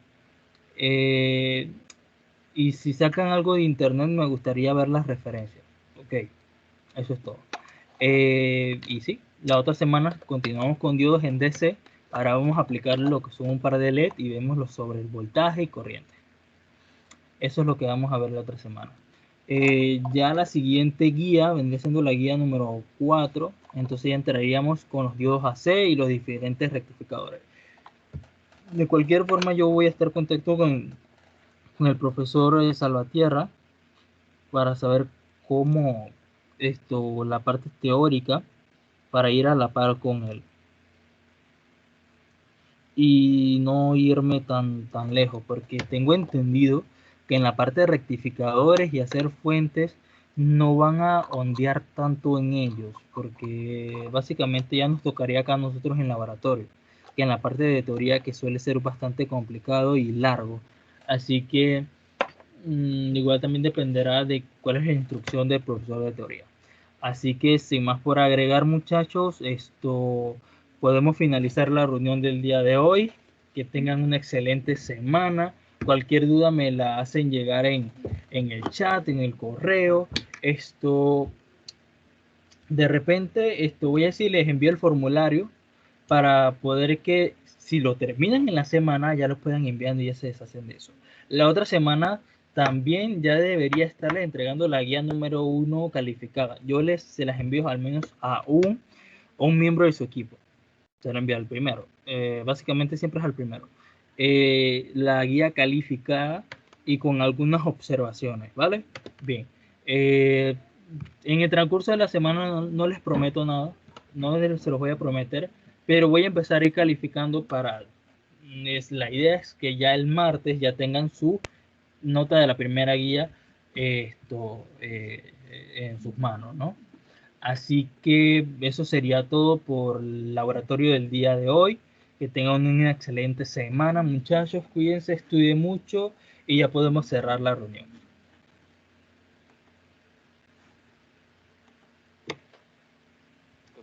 Y si sacan algo de internet, me gustaría ver las referencias. Ok, eso es todo. Y sí, la otra semana continuamos con diodos en DC. Ahora vamos a aplicar lo que son un par de LED y vemos lo sobre el voltaje y corriente. Eso es lo que vamos a ver la otra semana. Ya la siguiente guía vendría siendo la guía número 4. Entonces ya entraríamos con los diodos AC y los diferentes rectificadores. De cualquier forma, yo voy a estar en contacto con el profesor Salvatierra para saber cómo la parte teórica, para ir a la par con él y no irme tan lejos, porque tengo entendido que en la parte de rectificadores y hacer fuentes no van a ondear tanto en ellos, porque básicamente ya nos tocaría acá a nosotros en laboratorio, que en la parte de teoría, que suele ser bastante complicado y largo. Así que igual también dependerá de cuál es la instrucción del profesor de teoría. Así que sin más por agregar, muchachos, podemos finalizar la reunión del día de hoy. Que tengan una excelente semana. Cualquier duda me la hacen llegar en el chat, en el correo. De repente, voy a decir, les envío el formulario para poder que si lo terminan en la semana ya lo puedan enviando y ya se deshacen de eso. La otra semana también ya debería estarle entregando la guía número 1 calificada. Yo se las envío al menos a un miembro de su equipo. Se la envía al primero. Básicamente siempre es al primero. La guía calificada y con algunas observaciones, ¿vale? Bien. En el transcurso de la semana no les prometo nada, no se los voy a prometer, pero voy a empezar a ir calificando para la idea es que ya el martes ya tengan su nota de la primera guía en sus manos, ¿no? Así que eso sería todo por el laboratorio del día de hoy. Que tengan una excelente semana, muchachos. Cuídense, estudien mucho y ya podemos cerrar la reunión.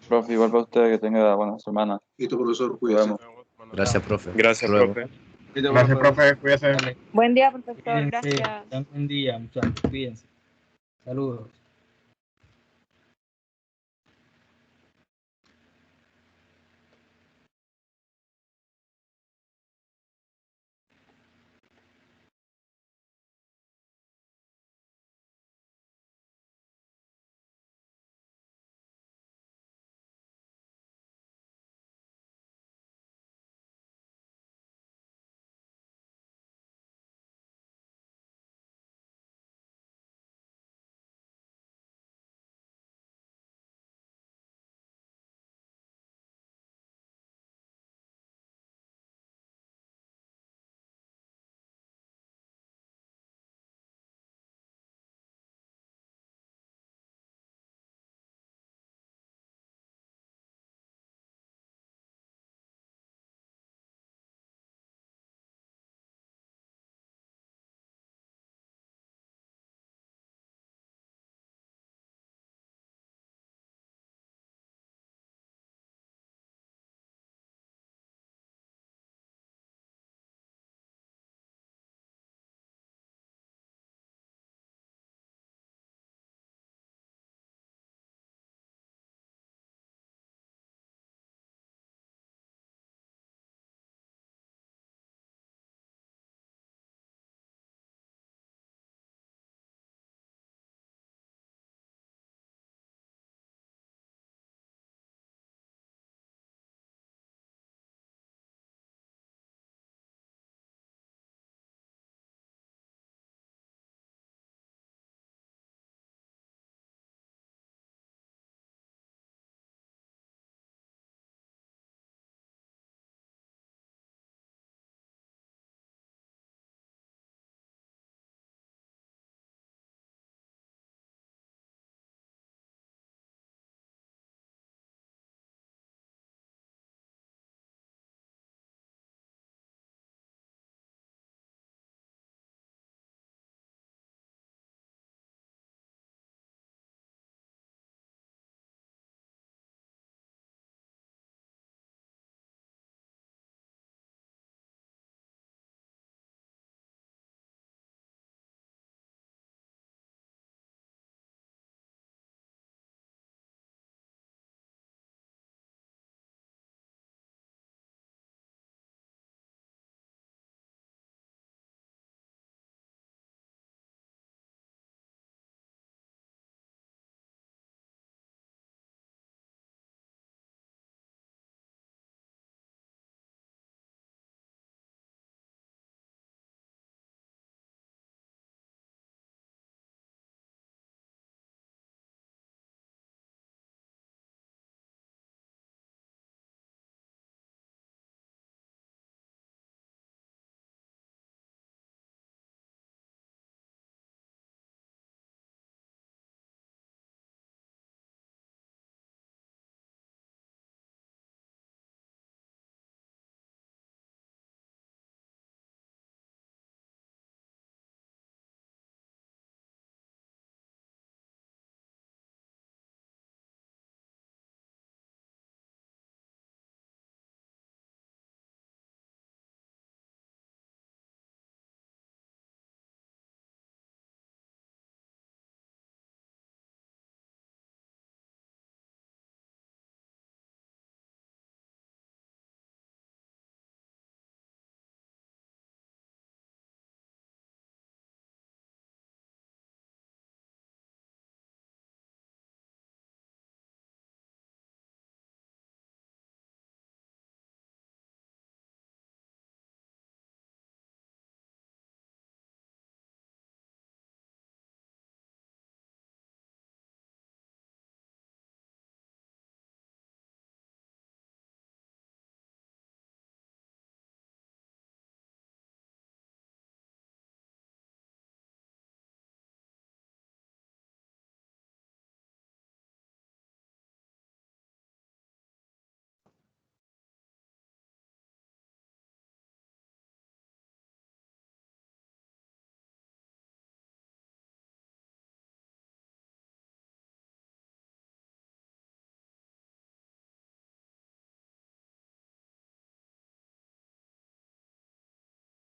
Profe, igual para usted, que tenga buena semana. Listo, profesor, Nos cuídese. vemos. Gracias, profe. Gracias, Hasta luego. profe. Gracias, profe. Cuídese. Dale, Buen día, profesor. cuídense, Gracias. tengan buen día, muchachos, cuídense. Saludos.